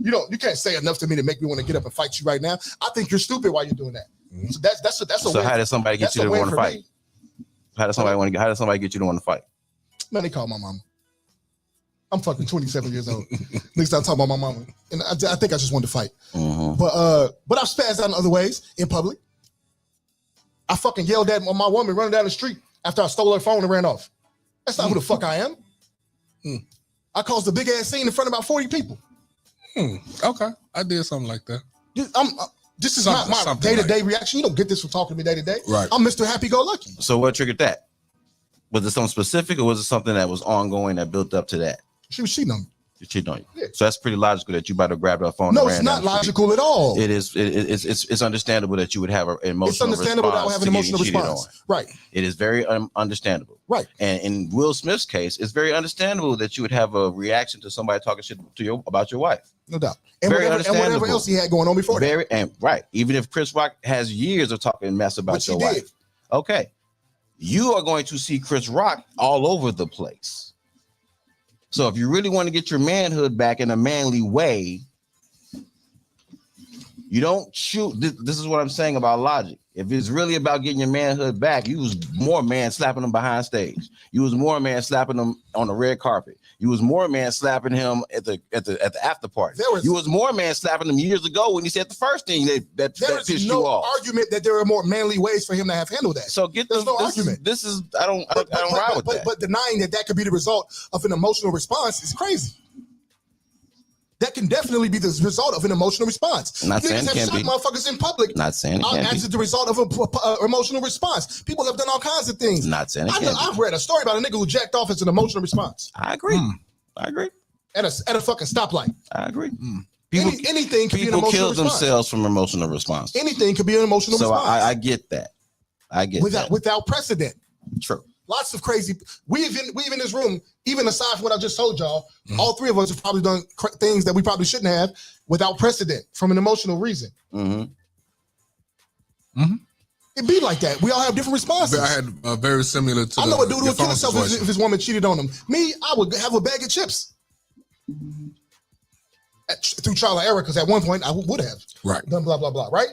You can't say enough to me to make me want to get up and fight you right now. I think you're stupid while you're doing that. So that's a so how did somebody get you to want to fight? How did somebody get you to want to fight? Man, they called my mama. I'm fucking 27 years old. Next time I'm talking about my mama. And I think I just wanted to fight. But I've spazzed out in other ways in public. I fucking yelled at my woman running down the street after I stole her phone and ran off. That's not who the fuck I am. I caused a big ass scene in front of about 40 people. Okay, I did something like that. This is not my day-to-day reaction. You don't get this from talking to me day-to-day. Right. I'm Mr. Happy-Go-Lucky. So what triggered that? Was it something specific or was it something that was ongoing that built up to that? She was cheating on me. She cheated on you. Yeah. So that's pretty logical that you about to grab her phone. No, it's not logical at all. It is. It's understandable that you would have an emotional response. It's understandable that I would have an emotional response. Right. It is very understandable. Right. And in Will Smith's case, it's very understandable that you would have a reaction to somebody talking shit to you about your wife. No doubt. And whatever else he had going on before that. Right. Even if Chris Rock has years of talking mess about your wife. Okay. You are going to see Chris Rock all over the place. So if you really want to get your manhood back in a manly way, you don't shoot. This is what I'm saying about logic. If it's really about getting your manhood back, you was more man slapping him behind stage. You was more man slapping him on the red carpet. You was more man slapping him at the after party. You was more man slapping him years ago when he said the first thing that pissed you off. There is no argument that there are more manly ways for him to have handled that. So there's no argument. I don't ride with that. But denying that could be the result of an emotional response is crazy. That can definitely be the result of an emotional response. Not saying it can't be. Motherfuckers in public. Not saying it can't be. As the result of an emotional response. People have done all kinds of things. Not saying it can't be. I've read a story about a nigga who jacked off as an emotional response. I agree. I agree. At a fucking stoplight. I agree. Anything could be an emotional response. People kill themselves from emotional response. Anything could be an emotional response. So I get that. Without precedent. True. Lots of crazy. We in this room, even aside from what I just told y'all, all three of us have probably done things that we probably shouldn't have without precedent from an emotional reason. It'd be like that. We all have different responses. I had very similar to. I know a dude who would kill himself if his woman cheated on him. Me, I would have a bag of chips. Through trial and error, because at one point I would have done blah blah blah, right?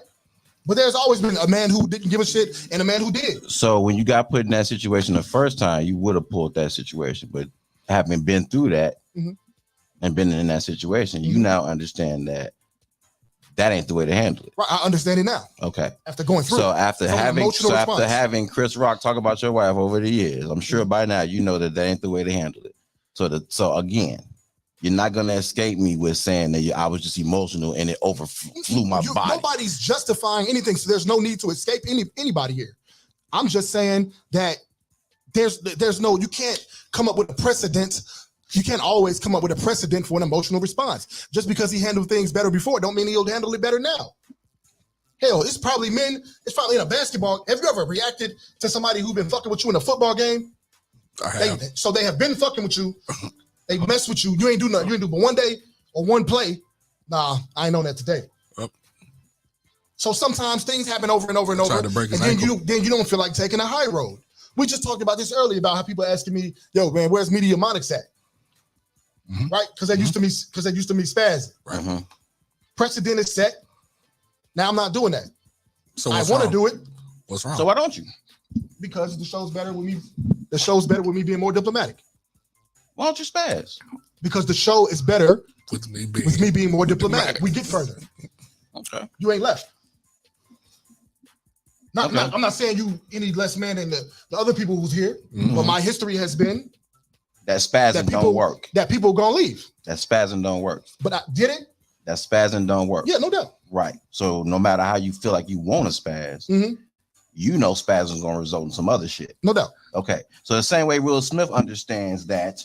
But there's always been a man who didn't give a shit and a man who did. So when you got put in that situation the first time, you would have pulled that situation. But having been through that and been in that situation, you now understand that ain't the way to handle it. Right, I understand it now. Okay. After going through so after having Chris Rock talk about your wife over the years, I'm sure by now you know that ain't the way to handle it. So again, you're not going to escape me with saying that I was just emotional and it overflew my body. Nobody's justifying anything, so there's no need to escape anybody here. I'm just saying that there's no, you can't come up with a precedent. You can't always come up with a precedent for an emotional response. Just because he handled things better before don't mean he'll handle it better now. Hell, it's probably in a basketball. Have you ever reacted to somebody who's been fucking with you in a football game? I have. So they have been fucking with you. They mess with you. You ain't do nothing. You ain't do but one day or one play. Nah, I ain't on that today. Yep. So sometimes things happen over and over and over. And then you don't feel like taking a high road. We just talked about this earlier about how people asking me, "Yo, man, where's Media Monics at?" Right? Because they used to me spazzing. Right. Precedent is set. Now I'm not doing that. So I want to do it. What's wrong? So why don't you? Because the show's better with me. The show's better with me being more diplomatic. Why don't you spaz? Because the show is better with me being more diplomatic. We get further. Okay. You ain't left. I'm not saying you any less man than the other people who's here, but my history has been that spazzing don't work. That people gonna leave. That spazzing don't work. But I did it. That spazzing don't work. Yeah, no doubt. Right. So no matter how you feel like you want to spaz, you know spasm is going to result in some other shit. No doubt. Okay. So the same way Will Smith understands that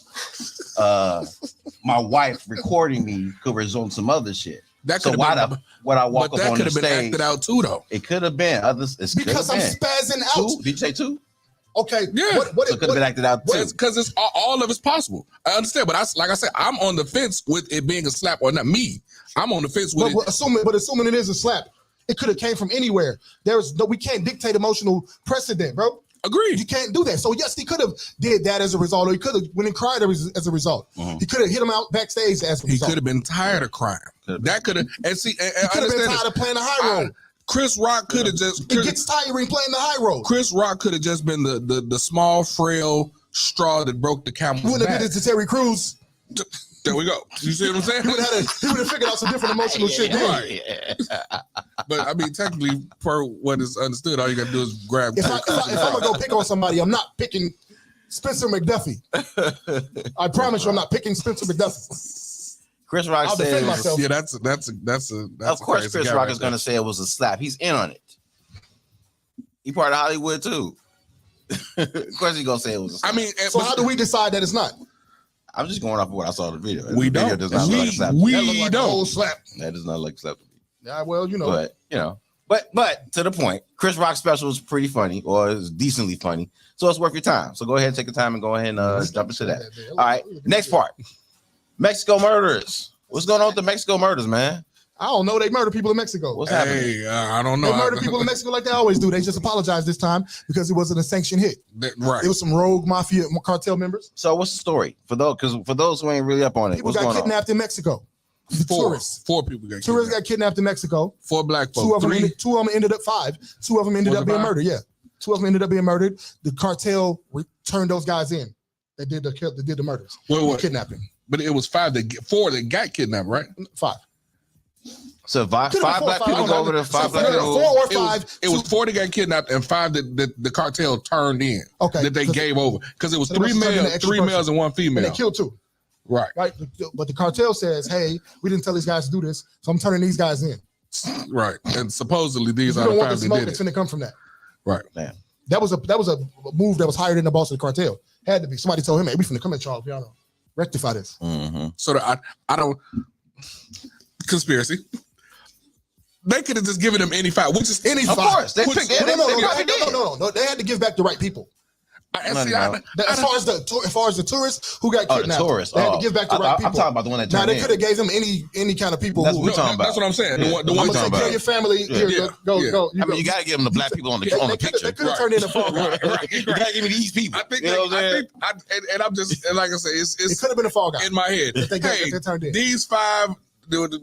my wife recording me could result in some other shit. That So could why have the been, what I walk but up that on could the have been stage? acted out too, though. It could have been others. Because I'm spazzing out. Two? Did you say two? Okay. Yeah. What So it could have been acted out too. Because it's all of it's possible. I understand, but like I said, I'm on the fence with it being a slap or not. Me, I'm on the fence with But assuming it is a slap, it could have came from anywhere. We can't dictate emotional precedent, bro. Agreed. You can't do that. So yes, he could have did that as a result, or he could have went and cried as a result. He could have hit him out backstage as a result. He could have been tired of crying. That could have, and see, and He could have been tired of playing the high road. Chris Rock could have just. It gets tiring playing the high road. Chris Rock could have just been the small, frail straw that broke the camel's Wouldn't back. have did it to Terry Crews. There we go. You see what I'm saying? He would have figured out some different emotional shit. Right. But I mean, technically, per what is understood, all you got to do is grab. If I'm gonna go pick on somebody, I'm not picking Spencer McDuffie. I promise you, I'm not picking Spencer McDuffie. Chris Rock I'll said, defend myself. Yeah, that's a. of course, Chris Rock is going to say it was a slap. He's in on it. He part of Hollywood too. Of course, he's going to say it was a slap. I mean, So how do we decide that it's not? I'm just going off of what I saw in the video. We The video don't. does not look like a slap. That looked We like a don't. whole slap. That does not look like a slap to me. Yeah, well, you know. But you know, but to the point, Chris Rock's special is pretty funny, or is decently funny, so it's worth your time. So go ahead and take your time and go ahead and jump into that. All right, next part, Mexico murders. What's going on with the Mexico murders, man? I don't know. They murder people in Mexico. What's happening? Hey, I don't know. They murder people in Mexico like they always do. They just apologized this time because it wasn't a sanctioned hit. Right. It was some rogue mafia cartel members. So what's the story for those who ain't really up on it? People What's got going on? kidnapped in Mexico. Tourists. Four people got Tourists kidnapped. got kidnapped in Mexico. 4 black folks. Two of them ended up five. Two of them ended Was up it being five? murdered. Yeah, two of them ended up being murdered. The cartel turned those guys in. They did the murders. Wait. Kidnapping. But it was 4 that got kidnapped, right? 5. So five Could've been black 4 or 5. people I go don't over know. to 5 So black people. 4 or 5. It was 4 that got kidnapped and 5 that the cartel turned in. Okay. That they gave over because it was So they 3 must have turned in an extra males person. and 1 And female. they killed 2. Right. Right. But the cartel says, hey, we didn't tell these guys to do this, so I'm turning these guys in. Right. And supposedly these You are don't the want the 5 that smoke did that's it. going to come from that. Right. Man. That was a move that was higher than the boss of the cartel. Had to be. Somebody told him, hey, we finna come at y'all. Y'all know. Rectify this. Mm-hmm. So that I don't conspiracy. They could have just given them any 5, which is any Of 5. course, they Which- picked- No. They had to give back the right people. As far as the tourists who got kidnapped, tourists. they had to give back the right people. I'm talking about the one that Now turned they in. could have gave them any kind of people. That's who, what we're talking about. That's what I'm saying. Yeah. The I'm one gonna talking take care about. of your family. Here, go. I mean, you got to give them the black people on the They picture. could have turned in the fall guy. You got to give me these people. I think, You know what I'm saying? and I'm just, and like I say, It it's could have been a fall guy. in my head. If they turned in. These 5,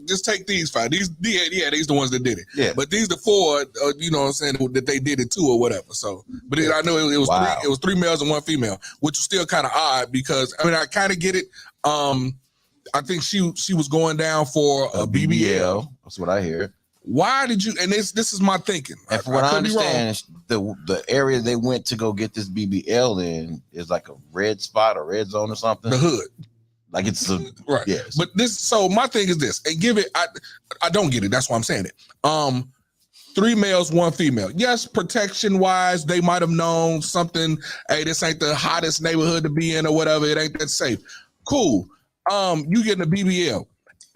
just take these 5. These the ones that did it. Yeah. But these the 4, you know what I'm saying, that they did it too or whatever. So, but I know it was Wow. 3. It was 3 males and 1 female, which was still kind of odd because I mean I kind of get it. I think she was going down for a BBL. That's what I hear. Why did you? And this is my thinking. And from what I could be wrong. understand, the area they went to go get this BBL in is like a red spot, a red zone or something. The hood. Like it's a Right. yes. But this, so my thing is this, and give it, I don't get it. That's why I'm saying it. 3 males, 1 female. Yes, protection wise, they might have known something. Hey, this ain't the hottest neighborhood to be in or whatever. It ain't that safe. Cool. You getting a BBL.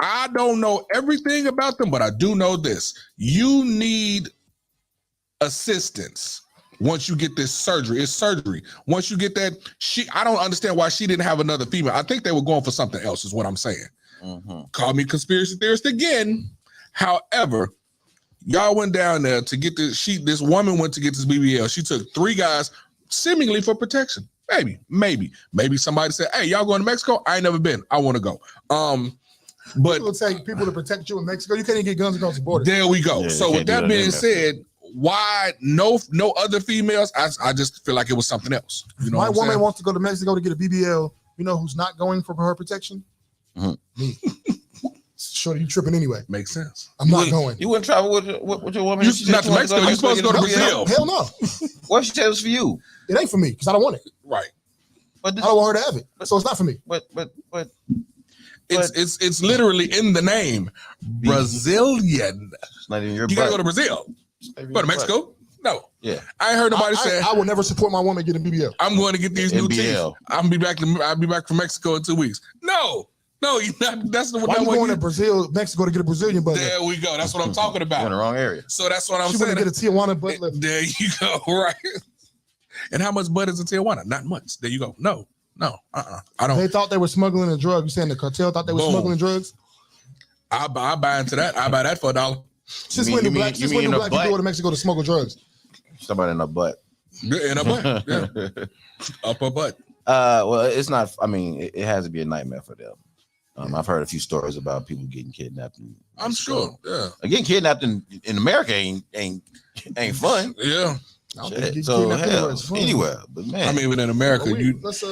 I don't know everything about them, but I do know this. You need assistance. Once you get this surgery, it's surgery. Once you get that, I don't understand why she didn't have another female. I think they were going for something else, is what I'm saying. Mm-hmm. Call me conspiracy theorist again. However, y'all went down there to get this woman went to get this BBL. She took 3 guys seemingly for protection. Maybe somebody said, hey, y'all going to Mexico? I ain't never been. I want to go. But People take people to protect you in Mexico. You can't even get guns across the border. there we go. Yeah, So you with can't do that that being in said, why no other females? I just feel like it was something else. You know, My what I'm woman saying? wants to go to Mexico to get a BBL. You know who's not going for her protection? Mhm. Me. Shorty, you tripping anyway. Makes sense. I'm not going. You wouldn't travel with your woman? You- She said not she to wanted Mexico, you supposed to go to get a BBL? Brazil. Hell no. What if she said it was for you? It ain't for me because I don't want it. Right. But I don't want her to have it. So it's not for me. but It's literally in the name. Brazilian. it's not even your You gotta butt. go to Brazil. It's not even Go to your Mexico? No. Yeah. I ain't heard nobody say I will never support my woman getting BBL. I'm going to get these new teeth. NBL. I'll be back from Mexico in 2 weeks. No, No, you're not. That's the one. Why you going to Brazil, Mexico to get a Brazilian butt lift? There we go. That's what I'm talking about. You're in the wrong area. So that's what I'm she saying. She want to get a Tijuana butt lift. There you go. Right. And how much butt is in Tijuana? Not much. There you go. No. I don't. They thought they were smuggling a drug. You saying the cartel thought they were smuggling drugs? I buy into that. I buy that for $1. Since when do black people go to Mexico to smuggle drugs? Somebody in a butt. In a butt. Yeah. Upper butt. Well, it's not. I mean, it has to be a nightmare for them. I've heard a few stories about people getting kidnapped. I'm sure. Yeah. Getting kidnapped in America ain't fun. Yeah. So anywhere, but man, I mean, within America, let's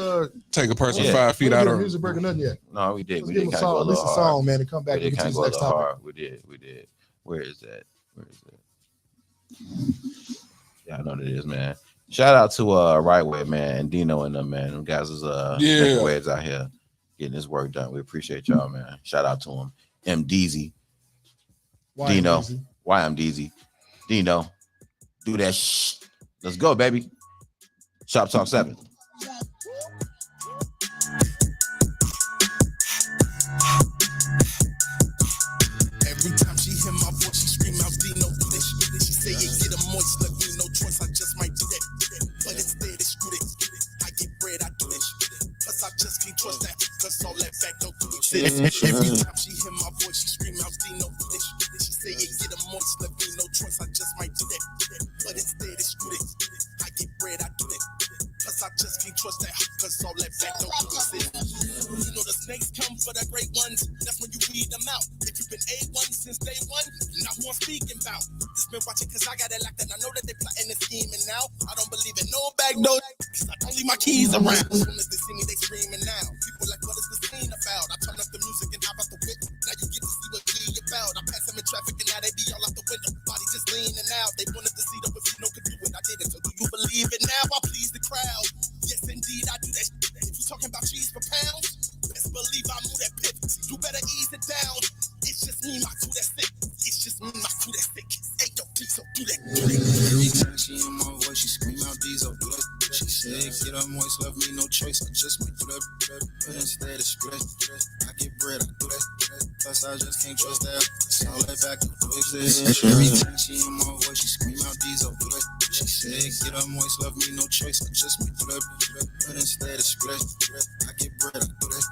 take a person 5 feet out of music break or nothing yet. No, we did. Let's give him a song, man, and come back and get to this next topic. We did. Where is that? Yeah, I know what it is, man. Shout out to Right Way, man, and Dino and them, man. Them guys is waves out here getting this work done. We appreciate y'all, man. Shout out to them. MDZ, Dino, YMDZ, Dino, do that shh. Let's go, baby. Shop Talk 7. Every time she hear my voice, she scream out Dino. She say it get a moist, like me no choice. I just might do that, but instead it's screw it. I get bread, I do that. Plus I just can't trust that, cause all that back don't do exist. Every time she hear my voice, she scream out Dino. She say it get a moist, like me no choice. I just might do that, but instead it's screw it. I get bread, I do that. Plus I just can't trust that, cause all that back don't do exist. You know the snakes come for the great ones. That's when you weed them out. If you've been A1 since day one, you know who I'm speaking about. Just been watching cause I got it locked and I know that they plotting and scheming now. I don't believe in no back door, cause I don't leave my keys around. As soon as they see me, they screaming now. People like, what is this scene about? I turn up the music and hop out the whip. Now you get to see what we about. I pass them in traffic and now they be all out the window. Body just leaning out. They wanted to see though if you know could do it. I did it. So do you believe it now? I please the crowd. Yes, indeed, I do that. If you talking about cheese for pounds, best believe I move that pit. You better ease it down. It's just me, my crew that's sick. It's just me, my crew that's sick. Hey, yo, so do that. Every time she hear my voice, she scream out these up. She said, get up moist, love me, no choice. I just might do that. But instead it's split. I get bread, I do that. Plus I just can't trust that. So all that back up exist. Every time she hear my voice, she scream out these up. She said, get up moist, love me, no choice. I just might do that. But instead it's split. I get bread, I do that.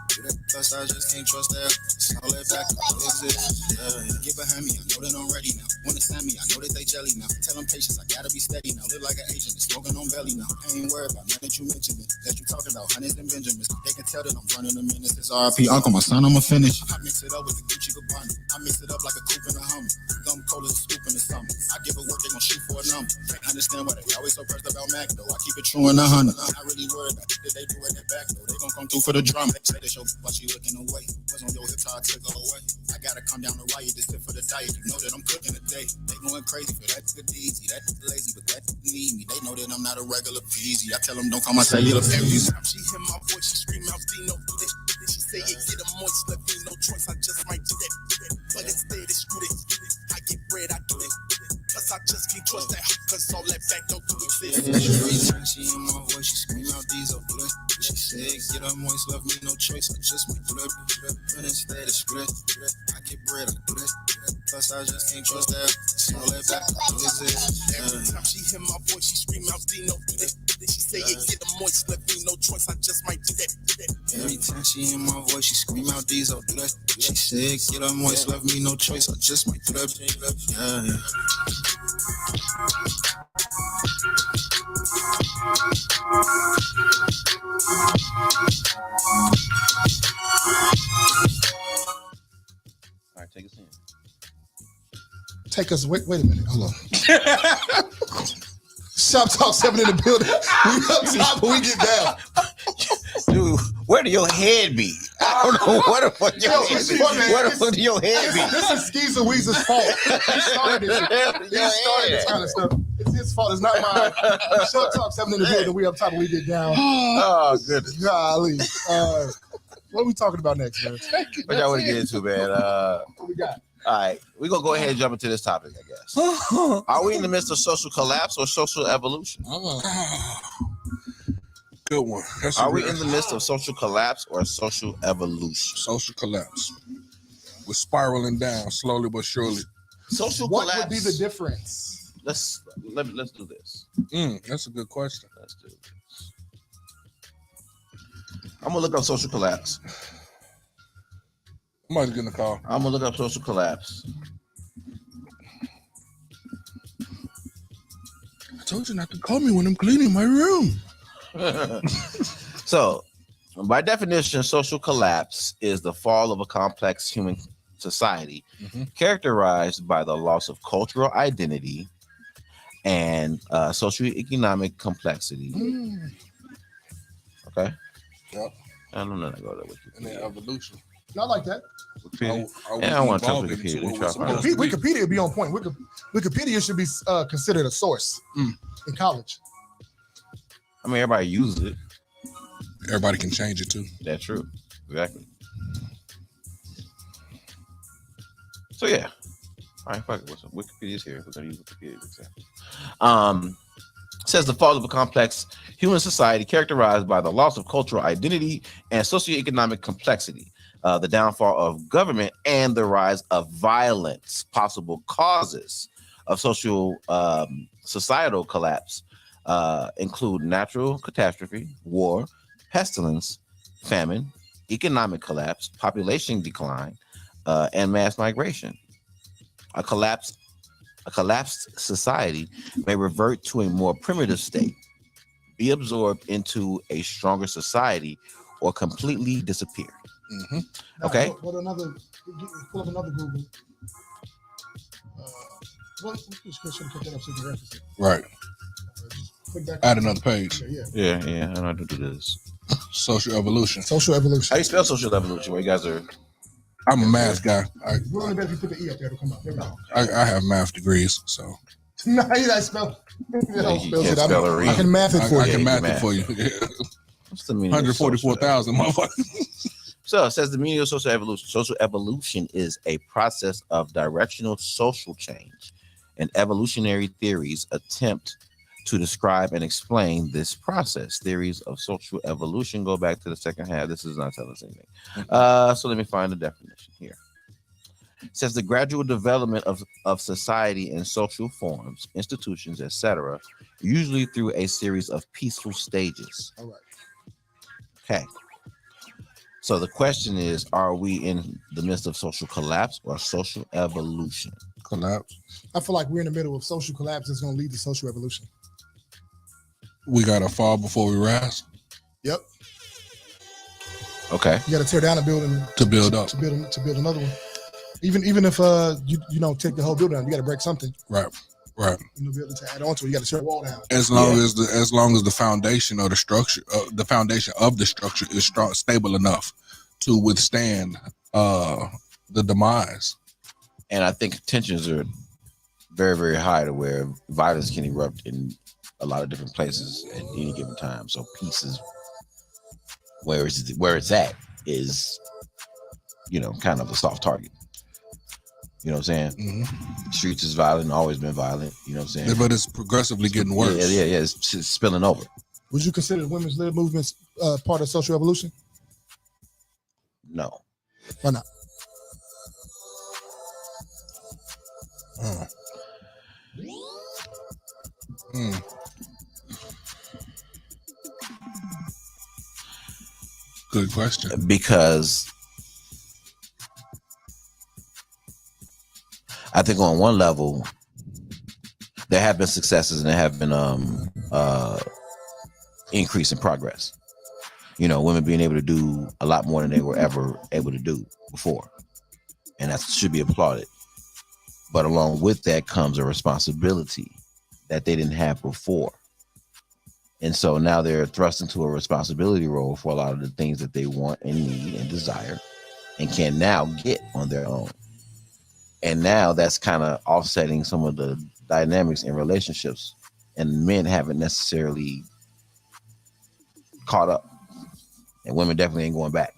Plus I just can't trust that. So all that back up exist. Get behind me, I know that I'm ready now. Wanna stand me, I know that they jelly now. Tell them patience, I gotta be steady now. Live like an Asian, smoking on belly now. I ain't worried about nothing that you mentioned. That you talking about hundreds and Benjamins. They can tell that I'm running a minute. This RP uncle, my son, I'ma finish. I mix it up with the Gucci Gabbana. I mix it up like a coupe and a Hummer. Dumb cola is a scoop in the summer. I give a work, they gon' shoot for a number. I understand why they always so pressed about Mac though. I keep it true in 100. I'm not really worried about it. They do it in back though. They gon' come through for the drama. They say they show while she looking away. Was on your guitar to go away. I gotta come down to riot, just sit for the diet. You know that I'm cooking today. They going crazy for that good easy. That lazy, but that need me. They know that I'm not a regular peasy. I tell them don't call my cellular Every time she hear my voice, she scream out Dino. She say it get a moist, let me no choice. I just might do that. But instead it's screw it. I get bread, I do it. Plus I just can't trust that, cause all that back don't do exist. Every time she hear my voice, she scream out these up. She said, get up moist, love me, no choice. I just might do that. But instead it's split. I get bread, I do that. Plus I just can't trust that. So all that back don't exist. Every time she hear my voice, she scream out Dino. She say it get a moist, let me no choice. I just might do that. Every time she hear my voice, she scream out these up. She said, get up moist, love me, no choice. I just might do that. Yeah. All right, take us in. Take us. Wait a minute. Hold on. Shop Talk 7 in the building. We up top, but we get down. Dude, where do your head be? I don't know what the fuck your head be. Where the fuck do your head be? This is Skeezer Weezer's fault. He started this kind of stuff. It's his fault. It's not mine. Shop Talk 7 in the building. We up top, and we get down. Oh, goodness. Golly. What are we talking about next, man? What y'all want to get into, man? What we got? All right, we're going to go ahead and jump into this topic, I guess. Are we in the midst of social collapse or social evolution? Good one. Are we in the midst of social collapse or social evolution? Social collapse. We're spiraling down slowly but surely. Social what collapse. Would be the difference? Let's do this. That's a good question. Let's do this. I'm gonna look up social collapse. Somebody's getting a call. I'm gonna look up social collapse. I told you not to call me when I'm cleaning my room. So, by definition, social collapse is the fall of a complex human society characterized by the loss of cultural identity and socioeconomic complexity. Okay. Yep. I don't know. Go there with you. And then evolution. Not like that. I don't want to trust Wikipedia. Wikipedia would be on point. Wikipedia should be considered a source in college. I mean, everybody uses it. Everybody can change it too. That's true. Exactly. So yeah. All right, fuck it. Wikipedia's here. We're gonna use Wikipedia. Says the fall of a complex human society characterized by the loss of cultural identity and socioeconomic complexity, the downfall of government, and the rise of violence. Possible causes of social societal collapse include natural catastrophe, war, pestilence, famine, economic collapse, population decline, and mass migration. A collapsed society may revert to a more primitive state, be absorbed into a stronger society, or completely disappear. Okay. Pull up another Google. Right. Add another page. Yeah. I don't know how to do this. Social evolution. Social evolution. How do you spell social evolution? Where you guys are? I'm a math guy. We're only better if you put the E up there to come up. I have math degrees, so. No, you don't spell. I can math it for you. I can math it for you. What's the meaning? 144,000, motherfucker. So it says the meaning of social evolution. Social evolution is a process of directional social change, and evolutionary theories attempt to describe and explain this process. Theories of social evolution go back to the second half. This is not telling us anything. So let me find the definition here. It says the gradual development of society in social forms, institutions, etc., usually through a series of peaceful stages. All right. Okay. So the question is, are we in the midst of social collapse or social evolution? Collapse. I feel like we're in the middle of social collapse that's going to lead to social evolution. We got to fall before we rise. Yep. Okay. You got to tear down a building to build up. To build another one. Even if you don't take the whole building down, you got to break something. Right. You know, to add on to it, you got to tear the wall down. As long as the foundation or the structure, the foundation of the structure is strong, stable enough to withstand the demise. And I think tensions are very, very high to where violence can erupt in a lot of different places at any given time. So peace is where it's at is, kind of a soft target. You know what I'm saying? Streets is violent, always been violent. You know what I'm saying? But it's progressively getting worse. Yeah. It's spilling over. Would you consider women's lib movements part of social evolution? No. Why not? Good question. Because I think on one level, there have been successes and there have been increase in progress. Women being able to do a lot more than they were ever able to do before. And that should be applauded. But along with that comes a responsibility that they didn't have before. And so now they're thrust into a responsibility role for a lot of the things that they want and need and desire and can now get on their own. And now that's kind of offsetting some of the dynamics in relationships, and men haven't necessarily caught up, and women definitely ain't going back.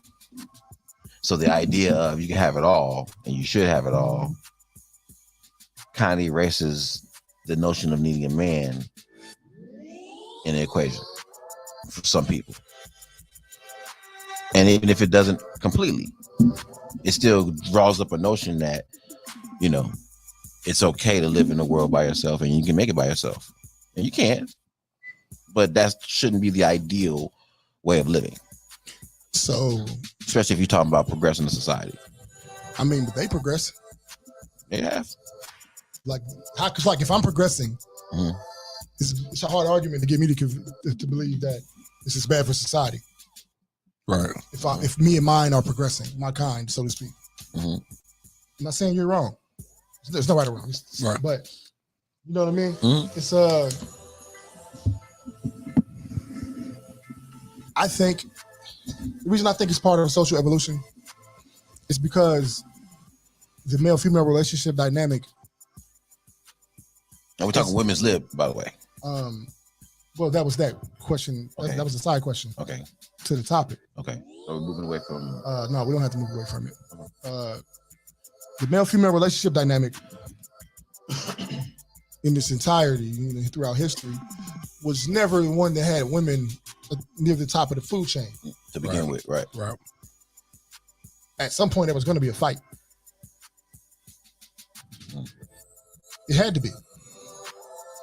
So the idea of you can have it all and you should have it all kind of erases the notion of needing a man in the equation. for some people. And even if it doesn't completely, it still draws up a notion that, you know, it's okay to live in the world by yourself and you can make it by yourself. And you can. But that shouldn't be the ideal way of living. So, especially if you're talking about progressing in society. I mean, but they progress. They have. Cause like if I'm progressing, it's a hard argument to get me to believe that this is bad for society. Right. If me and mine are progressing, my kind, so to speak. I'm not saying you're wrong. There's no right or wrong. Right. But you know what I mean? It's I think the reason I think it's part of social evolution is because the male-female relationship dynamic. And we're talking women's lib, by the way. Well, that was that question. Okay. That was a side question. Okay. To the topic. Okay. So we're moving away from. No, we don't have to move away from it. The male-female relationship dynamic in its entirety, you know, throughout history, was never the one that had women near the top of the food chain to begin with. Right. At some point, there was going to be a fight. It had to be.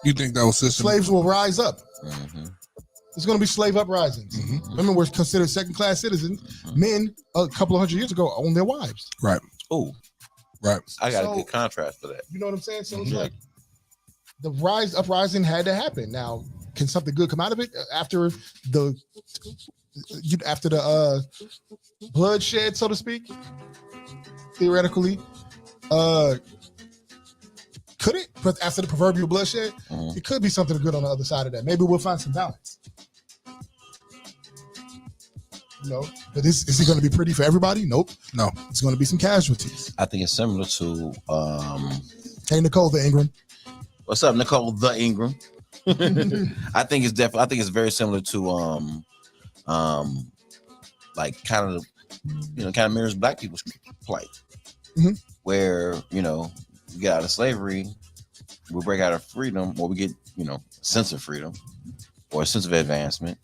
You think that was system? Slaves will rise up. There's going to be slave uprisings. Women were considered second-class citizens. Men, a couple of hundred years ago, owned their wives. Right. Oh. Right. I got a good contrast for that. You know what I'm saying? So it's like the uprising had to happen. Now, can something good come out of it after the bloodshed, so to speak? Theoretically, could it? But after the proverbial bloodshed, it could be something good on the other side of that. Maybe we'll find some balance. You know, but is it going to be pretty for everybody? Nope. No, it's going to be some casualties. I think it's similar to. Hey, Nicole the Ingram. What's up, Nicole the Ingram? I think it's definitely. I think it's very similar to like kind of mirrors Black people's plight, where we get out of slavery, we break out of freedom, or we get a sense of freedom or a sense of advancement,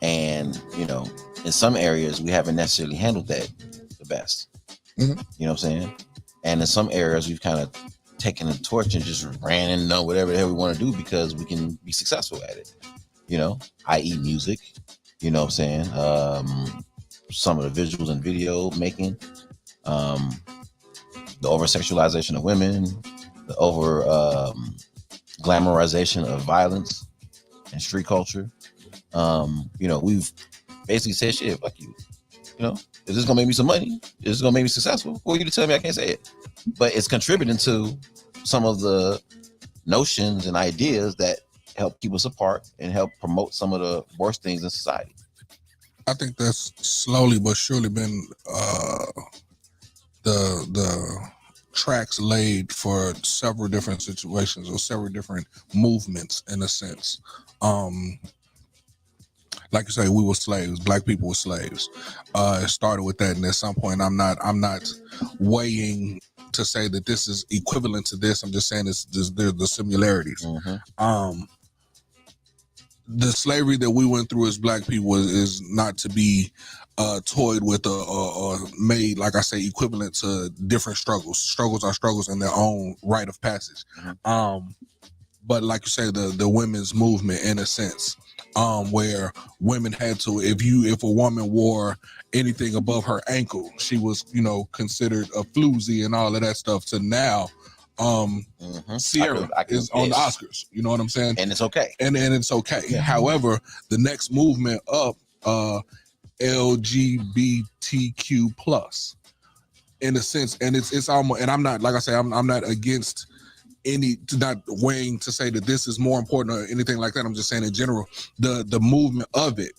and in some areas we haven't necessarily handled that the best. You know what I'm saying? And in some areas we've kind of taken the torch and just ran and done whatever the hell we want to do because we can be successful at it. I.e. music. You know what I'm saying? Some of the visuals and video making, the over sexualization of women, the over glamorization of violence and street culture. We've basically said shit like is this gonna make me some money? Is this gonna make me successful? Who are you to tell me I can't say it? But it's contributing to some of the notions and ideas that help keep us apart and help promote some of the worst things in society. I think that's slowly but surely been the tracks laid for several different situations or several different movements in a sense. Like you say, we were slaves. Black people were slaves. It started with that, and at some point, I'm not weighing to say that this is equivalent to this. I'm just saying there's the similarities. The slavery that we went through as Black people is not to be toyed with or made, like I say, equivalent to different struggles. Struggles are struggles in their own rite of passage. But like you say, the women's movement, in a sense, where women had to, if a woman wore anything above her ankle, she was, considered a floozy and all of that stuff. To now, Ciara is on the Oscars. You know what I'm saying? And it's okay. And it's okay. Yeah. However, the next movement up, LGBTQ plus, in a sense, and it's almost, and I'm not, like I say, I'm not against not weighing to say that this is more important or anything like that. I'm just saying in general, the movement of it.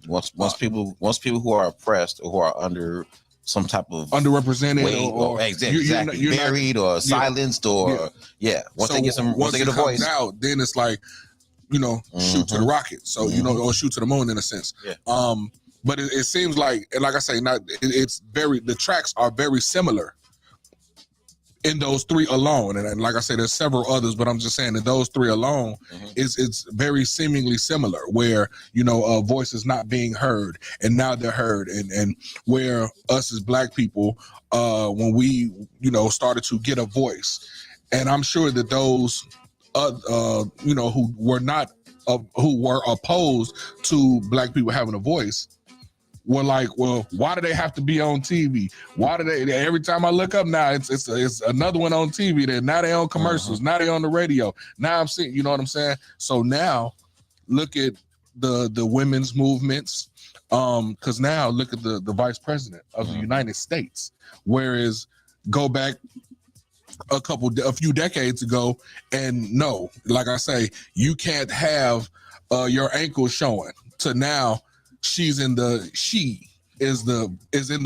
Once people who are oppressed or who are under some type of underrepresented or exactly you're buried or silenced or once they get a voice out, then it's like shoot to the rocket, so or shoot to the moon in a sense. But it seems like, and like I say, the tracks are very similar in those three alone, and like I said, there's several others, but I'm just saying that those three alone it's very seemingly similar, where voices not being heard, and now they're heard, and where us as Black people, when we started to get a voice, and I'm sure that those who were opposed to Black people having a voice were like, well, why do they have to be on TV? Why do they? Every time I look up now, it's another one on TV. That now they on commercials. Now they on the radio. Now I'm seeing, you know what I'm saying? So now, look at the women's movements. Because now look at the vice president of the United States. Whereas go back a few decades ago, and no, like I say, you can't have your ankles showing. To now, she is in the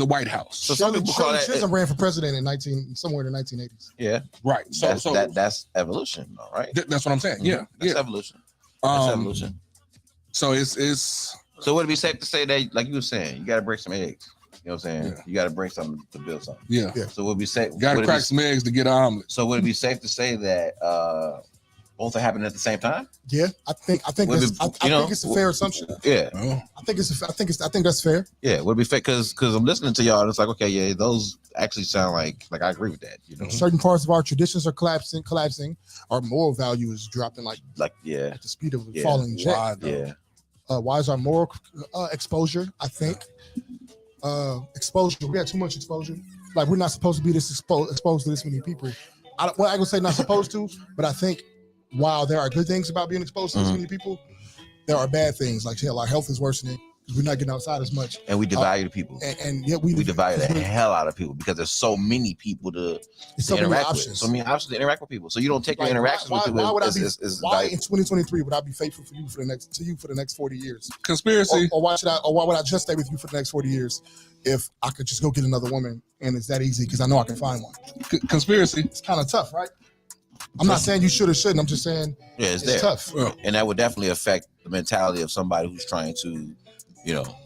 White House. So some people call that. Chisholm ran for president somewhere in the 1980s. Yeah, right. So that's evolution, all right. That's what I'm saying. Yeah, that's evolution. That's evolution. So it's. So would it be safe to say that, like you were saying, you got to break some eggs? You know what I'm saying? Yeah. You got to bring something to build something. Yeah. So would it be safe? Got to crack some eggs to get an omelet. So would it be safe to say that both are happening at the same time? Yeah, I think it's a fair assumption. Yeah, I think that's fair. Yeah, would it be fair? Because I'm listening to y'all, and it's like, okay, yeah, those actually sound like I agree with that. Certain parts of our traditions are collapsing. Our moral value is dropping at the speed of a falling jet. Why is our moral exposure? I think exposure. We had too much exposure. Like, we're not supposed to be this exposed to this many people. I would say not supposed to, but I think while there are good things about being exposed to this many people, there are bad things. Like, our health is worsening because we're not getting outside as much, and we devalue people. And yet we devalue the hell out of people because there's so many people to interact with. So many options to interact with people. So you don't take your interactions with people. Why in 2023 would I be faithful for you for the next 40 years? Conspiracy. Or why would I just stay with you for the next 40 years if I could just go get another woman and it's that easy because I know I can find one? Conspiracy. It's kind of tough, right? I'm not saying you should or shouldn't. I'm just saying it's tough. And that would definitely affect the mentality of somebody who's trying to,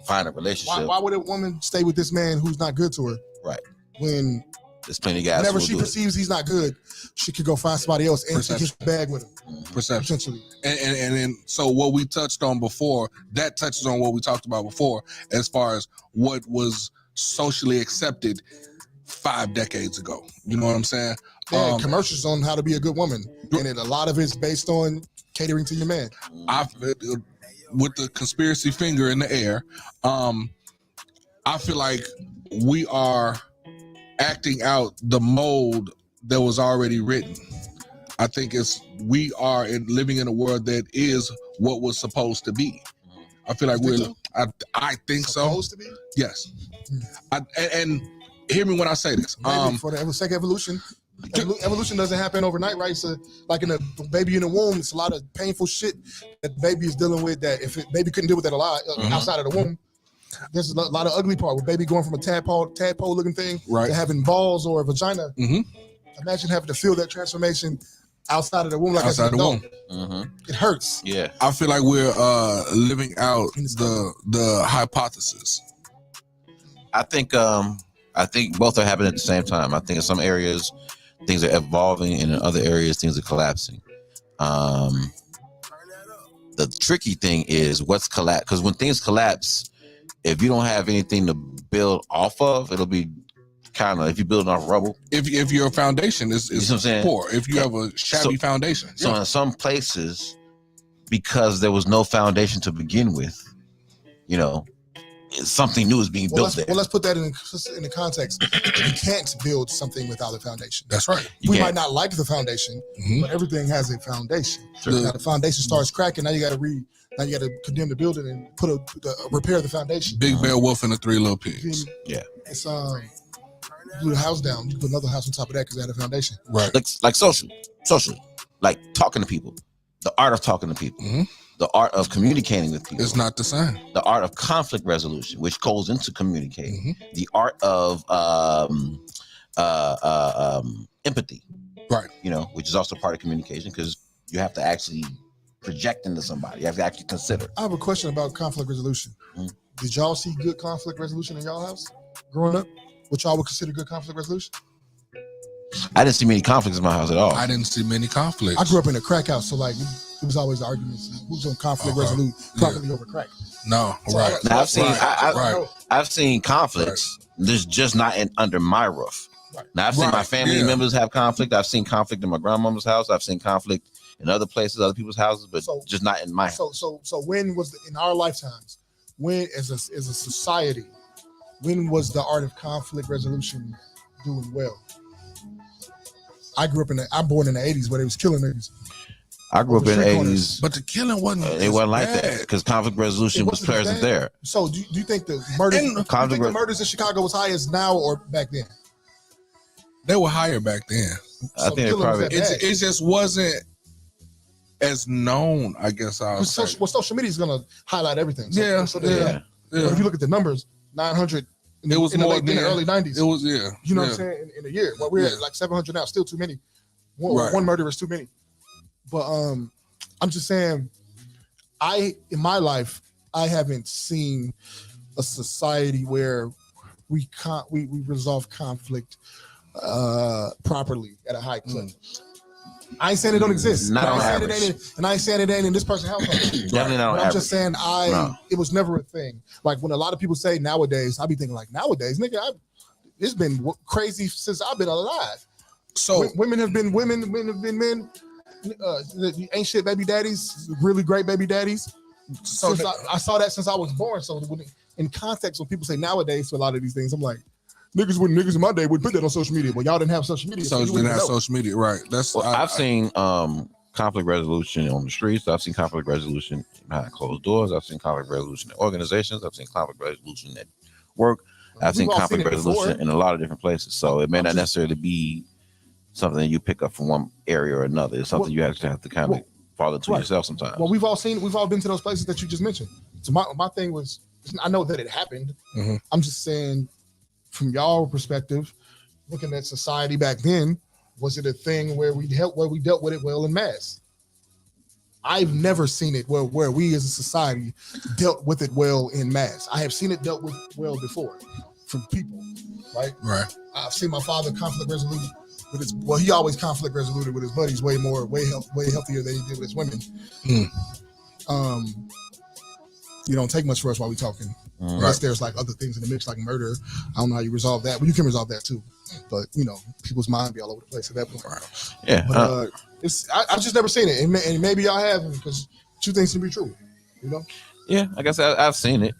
find a relationship. Why would a woman stay with this man who's not good to her? Right. When there's plenty of guys. Whenever she perceives he's not good, she could go find somebody else and she gets the bag with him. Perception. And so what we touched on before, that touches on what we talked about before, as far as what was socially accepted 5 decades ago. You know what I'm saying? Commercials on how to be a good woman, and a lot of it's based on catering to your man. With the conspiracy finger in the air, I feel like we are acting out the mold that was already written. I think we are living in a world that is what was supposed to be. I feel like I think so. Supposed to be? Yes. And hear me when I say this. For the sake of evolution. Evolution doesn't happen overnight, right? So, like in a baby in the womb, it's a lot of painful shit that the baby is dealing with. That if baby couldn't deal with that a lot outside of the womb, there's a lot of ugly part with baby going from a tadpole looking thing to having balls or a vagina. Imagine having to feel that transformation outside of the womb, like outside the womb. It hurts. Yeah, I feel like we're living out the hypothesis. I think both are happening at the same time. I think in some areas things are evolving, and in other areas things are collapsing. The tricky thing is what's collapse, because when things collapse, if you don't have anything to build off of, it'll be kind of, if you're building off rubble. If your foundation is poor, if you have a shabby foundation. So in some places, because there was no foundation to begin with, something new is being built there. Well, let's put that in the context. You can't build something without a foundation. That's right. We might not like the foundation, but everything has a foundation. Now the foundation starts cracking. Now you got to condemn the building and repair the foundation. Big Bear Wolf and the Three Little Pigs. Yeah. It's you do the house down. You put another house on top of that because they had a foundation. Right. Like socially, like talking to people, the art of talking to people. The art of communicating with people. It's not the same. The art of conflict resolution, which goes into communicating. The art of empathy. Right. Which is also part of communication, because you have to actually project into somebody. You have to actually consider. I have a question about conflict resolution. Did y'all see good conflict resolution in y'all house growing up? What y'all would consider good conflict resolution? I didn't see many conflicts in my house at all. I didn't see many conflicts. I grew up in a crack house, so like it was always arguments. Who's on conflict resolution properly over crack? No, So right. Now, I've seen Right. conflicts. There's just not under my roof. Right. Now I've seen my family members have conflict. I've seen conflict in my grandmama's house. I've seen conflict in other places, other people's houses, but just not in my house. So when was in our lifetimes? When as a society, when was the art of conflict resolution doing well? I grew up I'm born in the 80s where they was killing niggas. I grew up in the 80s, but the killing wasn't. It wasn't like that because conflict resolution was present there. So do you think the murders in Chicago was high as now or back then? They were higher back then. I think it just wasn't as known, I guess. Social media is gonna highlight everything. So, yeah. But if you look at the numbers, 900. It was more in the early 90s. It was You know what I'm saying? In a year, well, we're at like 700 now. Still too many. One murder is too many. But I'm just saying, in my life, I haven't seen a society where we resolve conflict properly at a high clip. I ain't saying it don't exist. Not on average. And I ain't saying it ain't in this person's household. Definitely not on I'm average. just saying it was never a thing. Like when a lot of people say nowadays, I be thinking like nowadays, nigga, it's been crazy since I've been alive. So women have been women, men have been men. Ain't shit baby daddies, really great baby daddies. So I saw that since I was born. So in context, when people say nowadays for a lot of these things, I'm like, niggas in my day would put that on social media, but y'all didn't have social media. So you didn't have social media, right? I've seen conflict resolution on the streets. I've seen conflict resolution behind closed doors. I've seen conflict resolution in organizations. I've seen conflict resolution at work. I've seen conflict resolution in a lot of different places. So it may not necessarily be something that you pick up from one area or another. It's something you actually have to kind of fall into yourself sometimes. Well, we've all been to those places that you just mentioned. So my thing was, I know that it happened. Mm-hmm. I'm just saying, from y'all perspective, looking at society back then, was it a thing where we dealt with it well in mass? I've never seen it where we as a society dealt with it well in mass. I have seen it dealt with well before from people, right? Right. I've seen my father conflict resolute with his. Well, he always conflict resoluted with his buddies way healthier than he did with his women. You don't take much for us while we talking. Unless there's like other things in the mix, like murder. I don't know how you resolve that, but you can resolve that too. But people's mind be all over the place at that point. Yeah. But I've just never seen it, and maybe y'all have because two things can be true. Yeah, I guess I've seen it.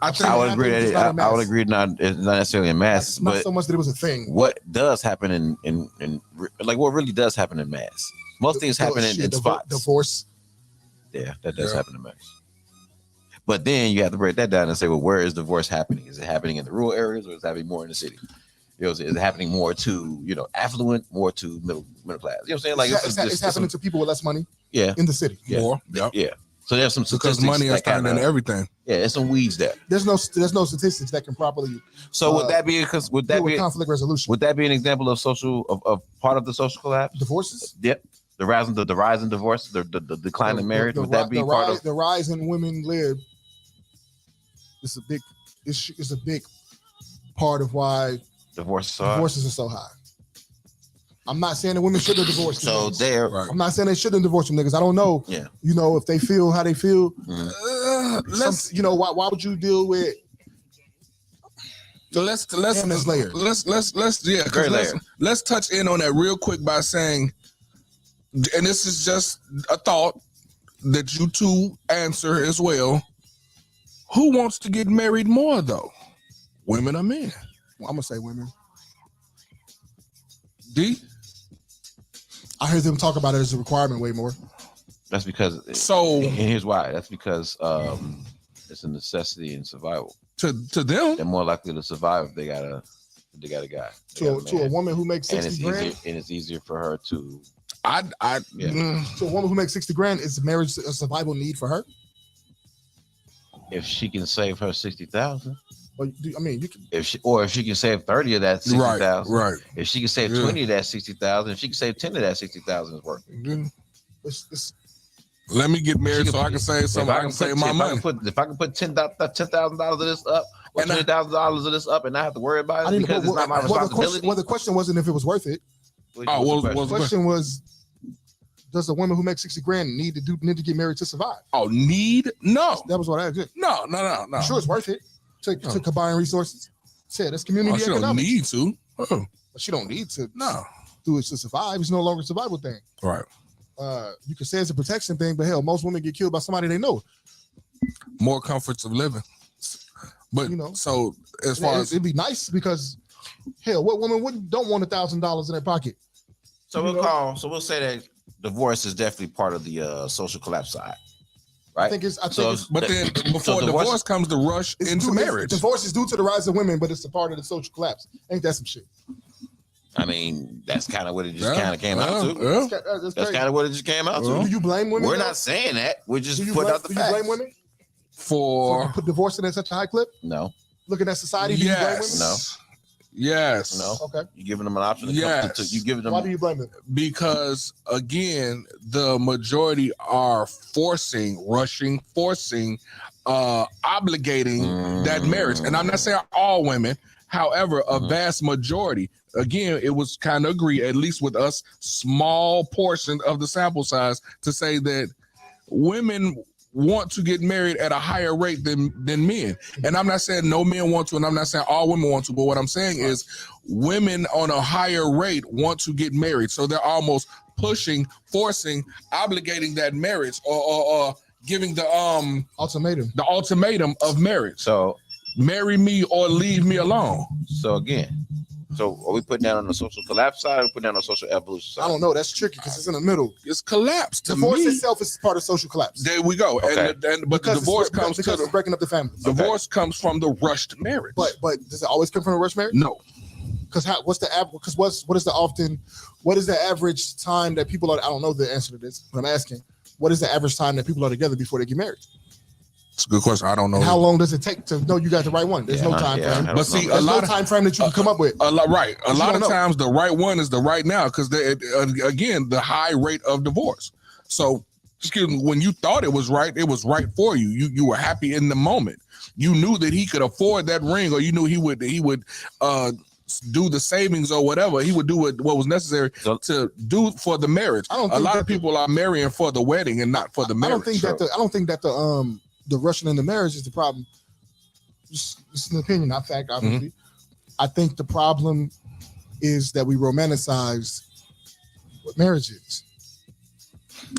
I would agree that I would agree it's not necessarily in mass, not but so much that it was a thing. What does happen in like what really does happen in mass? Most things happen in spots. Divorce. Yeah, that does happen in mass. But then you have to break that down and say, well, where is divorce happening? Is it happening in the rural areas or is it happening more in the city? Is it happening more to, affluent, more to middle class? You know what I'm saying? Like it's happening to people with less money. Yeah. In the city. Yeah. More. Yep. Yeah. So there's some statistics because money has turned into everything. Yeah, there's some weeds there. There's no statistics that can properly. So would that be conflict resolution? Would that be an example of part of the social collapse? Divorces? Yep. The rise in divorce, the decline in marriage. Would that be part of the rise in women live? It's a big part of why divorces are so high. I'm not saying that women shouldn't divorce. So I'm not saying they shouldn't divorce them niggas. I don't know. Yeah. If they feel how they feel. Mm-hmm. Why would you deal with? So let's touch in on that real quick by saying, and this is just a thought that you two answer as well. Who wants to get married more though? Women or men? Well, I'm gonna say women. D? I heard them talk about it as a requirement way more. That's because and here's why. That's because it's a necessity in survival. To them, they're more likely to survive if they got a guy. To a woman who makes $60,000, and it's easier for her to. To a woman who makes $60,000, is marriage a survival need for her? If she can save her $60,000. Well, I mean, you can. If she can save 30 of that $60,000, right? If she can save 20 of that $60,000, if she can save 10 of that $60,000, is working. Let me get married so I can save something. I can save my money. If I can put $10,000 of this up, or $20,000 of this up, and not have to worry about it because it's not my responsibility. The question wasn't if it was worth it. The question was, does a woman who makes 60 grand need to get married to survive? Oh, need? No. That was what I asked. No. I'm sure it's worth it to combine resources. Said that's community she economics. Don't need to. Oh. But she don't need to. No. Do it to survive. It's no longer a survival thing. Right. You could say it's a protection thing, but hell, most women get killed by somebody they know. More comforts of living. But so as far as it'd be nice because hell, what woman don't want $1,000 in their pocket? So we'll say that divorce is definitely part of the social collapse side. Right. I think it's but then before divorce comes the rush into marriage. Divorce is due to the rise of women, but it's a part of the social collapse. Ain't that some shit? I mean, that's kind of what it just kind of came out to. That's kind of what it just came out to. Do you blame women? We're not saying that. We're just putting out the facts. Do you blame women for put divorce in at such a high clip? No. Looking at society, do you blame women? No. Yes. No. Okay. You giving them an option. Yes. You giving them. Why do you blame them? Because again, the majority are rushing, obligating that marriage. And I'm not saying all women. However, a vast majority, again, it was kind of agreed, at least with us, small portion of the sample size, to say that women want to get married at a higher rate than men. And I'm not saying no men want to, and I'm not saying all women want to, but what I'm saying is women on a higher rate want to get married. So they're almost pushing, forcing, obligating that marriage or giving the ultimatum of marriage. So marry me or leave me alone. So again, are we putting that on the social collapse side or we putting that on the social evolution side? I don't know. That's tricky because it's in the middle. It's collapsed. Divorce itself is part of social collapse. There we go. Okay. But the divorce comes because it's breaking up the family. Divorce comes from the rushed marriage. But does it always come from a rushed marriage? No. Because what is the average time that people are? I don't know the answer to this, but I'm asking. What is the average time that people are together before they get married? It's a good question. I don't know. And how long does it take to know you got the right one? There's no time frame. But see, there's no time frame that you can come up with. A lot of times, the right one is the right now because again, the high rate of divorce. So, excuse me, when you thought it was right for you. You were happy in the moment. You knew that he could afford that ring, or you knew he would do the savings or whatever. He would do what was necessary to do for the marriage. A lot of people are marrying for the wedding and not for the marriage. I don't think that the rushing into marriage is the problem. Just an opinion, not fact, obviously. Mm-hmm. I think the problem is that we romanticize what marriage is.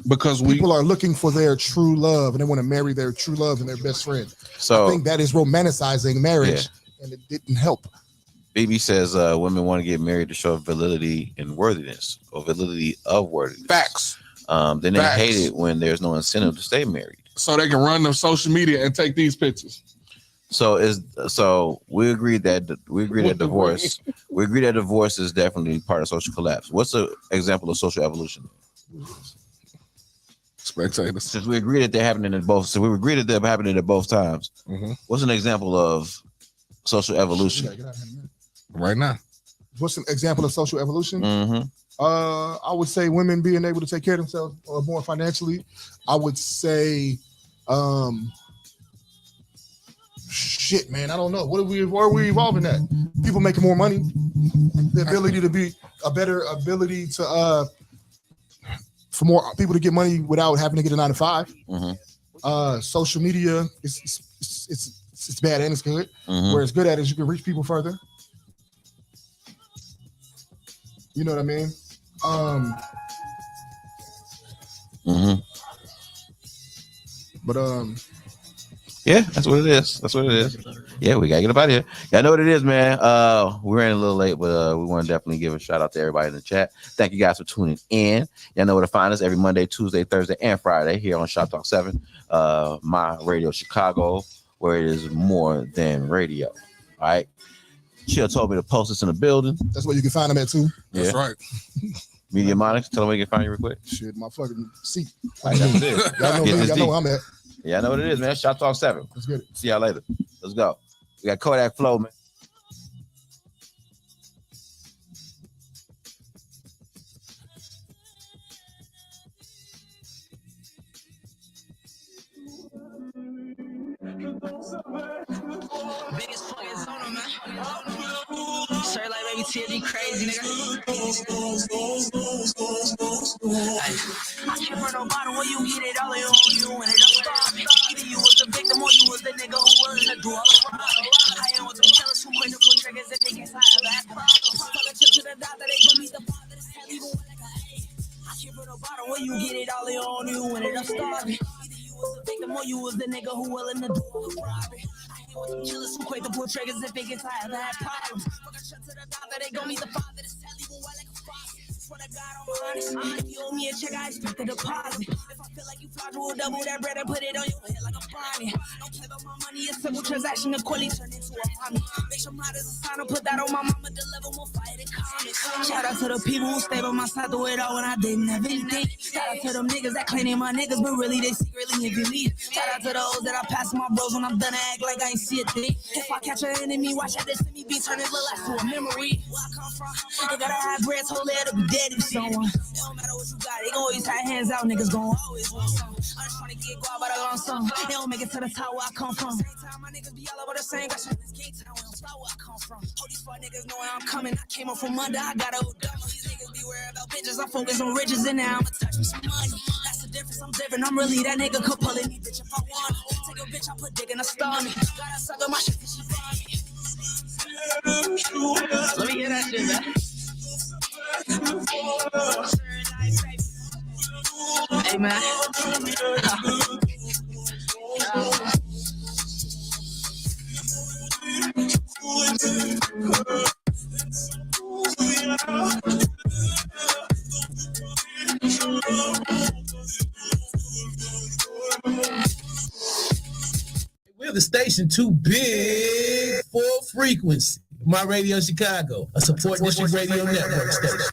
Because people are looking for their true love and they want to marry their true love and their best friend. So I think that is romanticizing marriage, and it didn't help. BB says women want to get married to show validity and worthiness, or validity of worthiness. Facts. Then they hate it when there's no incentive to stay married. So they can run them social media and take these pictures. So we agree that divorce. We agree that divorce is definitely part of social collapse. What's an example of social evolution? Spectators. Since we agree that they're happening in both, so we agree that they're happening at both times. Mm-hmm. What's an example of social evolution? Right now. What's an example of social evolution? Mm-hmm. I would say women being able to take care of themselves more financially. I would say, shit, man, I don't know. Where are we evolving at? People making more money, the ability to be a better ability to for more people to get money without having to get a 9 to 5. Mm-hmm. Social media it's bad and it's good. Mm-hmm. Where it's good at is you can reach people further. You know what I mean? Mm-hmm. But yeah, that's what it is. Yeah, we gotta get up out of here. Y'all know what it is, man. We ran a little late, but we want to definitely give a shout out to everybody in the chat. Thank you guys for tuning in. Y'all know where to find us every Monday, Tuesday, Thursday, and Friday here on Shop Talk 7, my radio Chicago, where it is more than radio. All right. Chill told me to post this in the building. That's where you can find them at too. Yeah. That's right. Media Monix, tell them where you can find you real quick. Shit, my fucking seat. Right, that's it. Y'all know where I'm at. Yeah, I know what it is, man. Shop Talk 7. Let's get it. See y'all later. Let's go. We got Kodak Flow, man. Biggest fucking zone, man. Straight like baby TLD crazy, nigga. get it all on you and it don't stop me. Either you was the victim or you was the nigga who willing to do all the wrong. I ain't with them killers who quick to pull triggers if they can't find that problem. Tell a trip to the doctor, they gon' meet the father. This hell even like a A. I came from the bottom where you get it all on you and it don't stop me. Either you was the victim or you was the nigga who willing to do all the robbery. Killers who quick to pull triggers if they get tired of that problem. Fuck a trip to the doctor, they gon' meet the father. This hell even wild like a faucet. Swear to God, I'm honest. If you owe me a check, I expect a deposit. If I feel like you fraud, we'll double that bread and put it on your head like a bonnet. Don't play about my money, a simple transaction, the quality turn into a mommy. Make sure mine is a sign, I'll put that on my mama, deliver more fire than comments. Shout out to the people who stayed by my side through it all when I didn't have anything. Shout out to them niggas that claim they my niggas, but really they secretly envy me. Shout out to those that I pass my bros when I'm done and act like I ain't see a thing. If I catch an enemy, watch out, they send me beat, turn his little ass to a memory. Where I come from, they gotta have bread, so let it be dead if someone. It don't matter what you got, they gon' always have hands out, niggas gon' always want some. I'm just tryna get guap, but I got some. They don't make it to the top where I come from. Same time, my niggas be all over the same. Got shit in this gate town, we don't stop where I come from. All these fuck niggas know where I'm coming. I came up from under, I got old dumb. These niggas be worried about bitches, I'm focused on riches, and now I'ma touch me some money. That's the difference, I'm different, I'm really that nigga. Could pull any bitch if I want. Take a bitch, I put dick in a stomach. Gotta suck on my shit cause she bought me. Let me hear that shit, man. Hey, man. We're the station too big for frequency. My Radio Chicago, a support district radio network station.